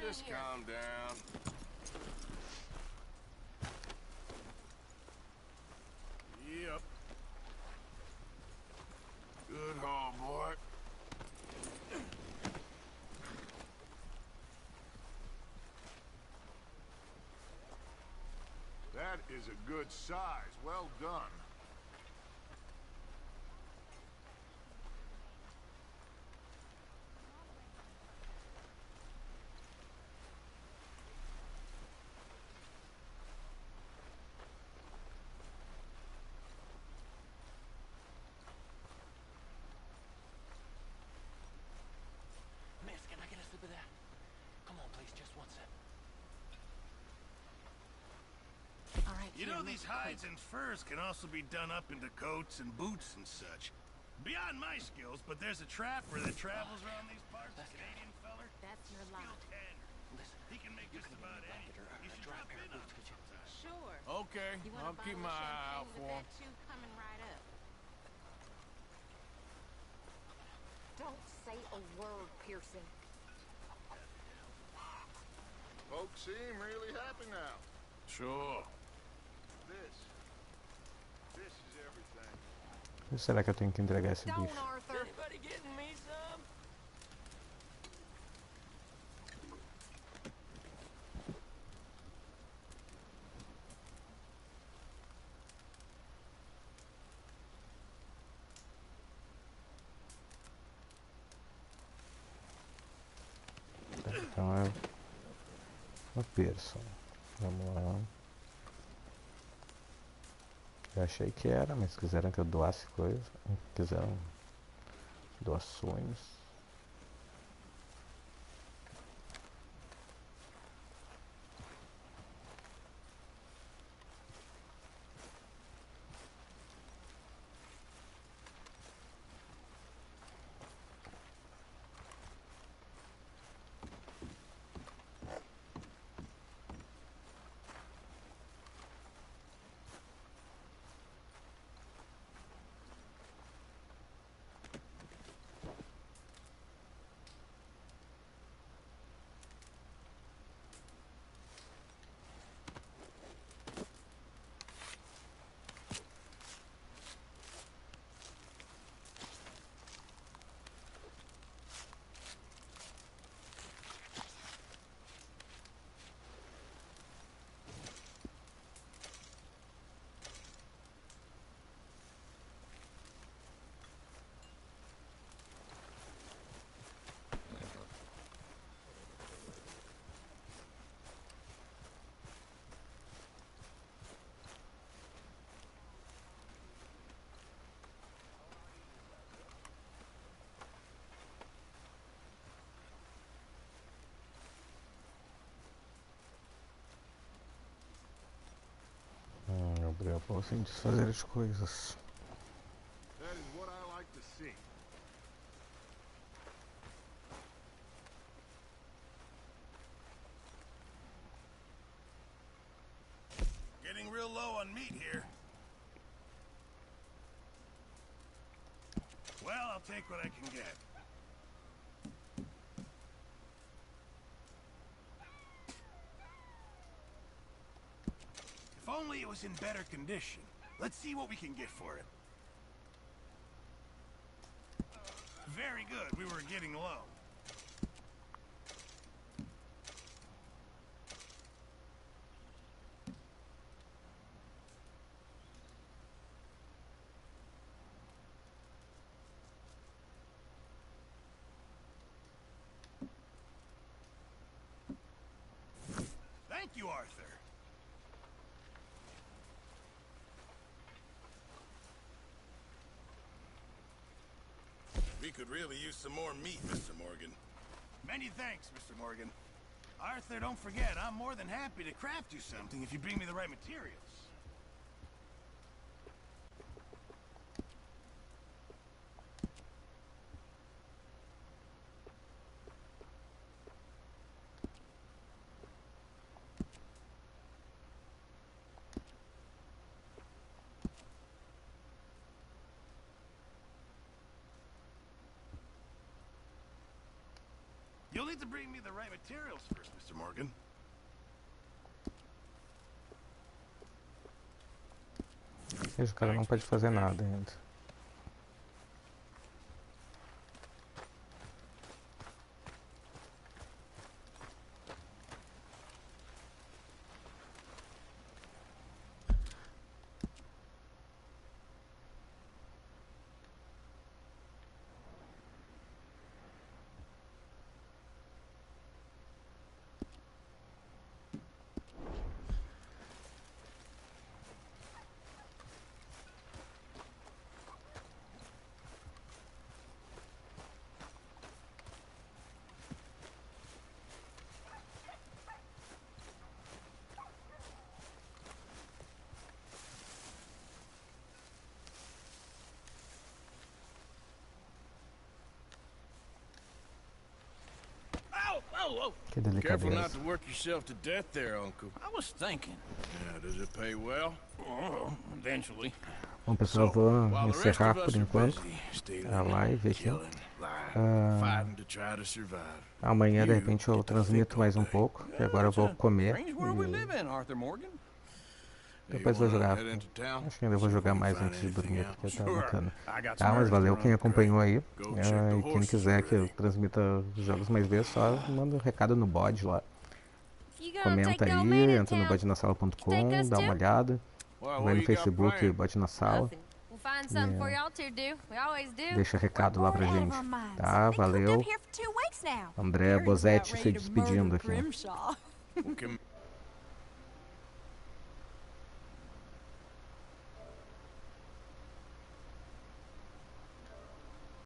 Just calm down. Yep. Good haul, boy. That is a good size. Well done. You know, these hides and furs can also be done up into coats and boots and such. Beyond my skills, but there's a trapper that travels around these parts, a Canadian feller. That's your line. Listen, he can make just about anything. You should drop in on him sometime. Sure. Okay, I'll keep my eye out for him. Coming right up. Don't say a word, Pearson. Folks seem really happy now. Sure. This is everything. Ou será que eu tenho que entregar esse bicho? Arthur. Anybody getting me some? Então é o Pearson. Vamos lá. Eu achei que era, mas quiseram que eu doasse coisa. Quiseram doações. Eu posso desfazer as coisas. That is what I like to see. Getting real low on meat here. Well, I'll take what I can get. If only it was in better condition. Let's see what we can get for it. Very good. We were getting low. Thank you, Arthur. We could really use some more meat, Mr. Morgan. Many thanks, Mr. Morgan. Arthur, don't forget, I'm more than happy to craft you something if you bring me the right materials. You'll need to bring me the right materials first, Mr. Morgan. Esse cara não pode fazer nada ainda. Que Careful not delicadeza. to work yourself to death there, Uncle. I was thinking. Yeah, does it pay well? Oh, eventually. Bom, pessoal, vou encerrar por enquanto a live aqui. Amanhã, de repente, eu transmito mais um pouco, que agora eu vou comer. Depois vou jogar. Acho que ainda vou jogar mais antes de dormir, porque tá bacana. Tá, mas valeu quem acompanhou aí. E quem quiser que eu transmita jogos mais vezes, só manda um recado no bot lá. Comenta aí, entra no bodinasala.com, dá uma olhada. Vai no Facebook, bote na sala. Deixa recado lá pra gente. Tá, valeu. André Bozetti se despedindo aqui.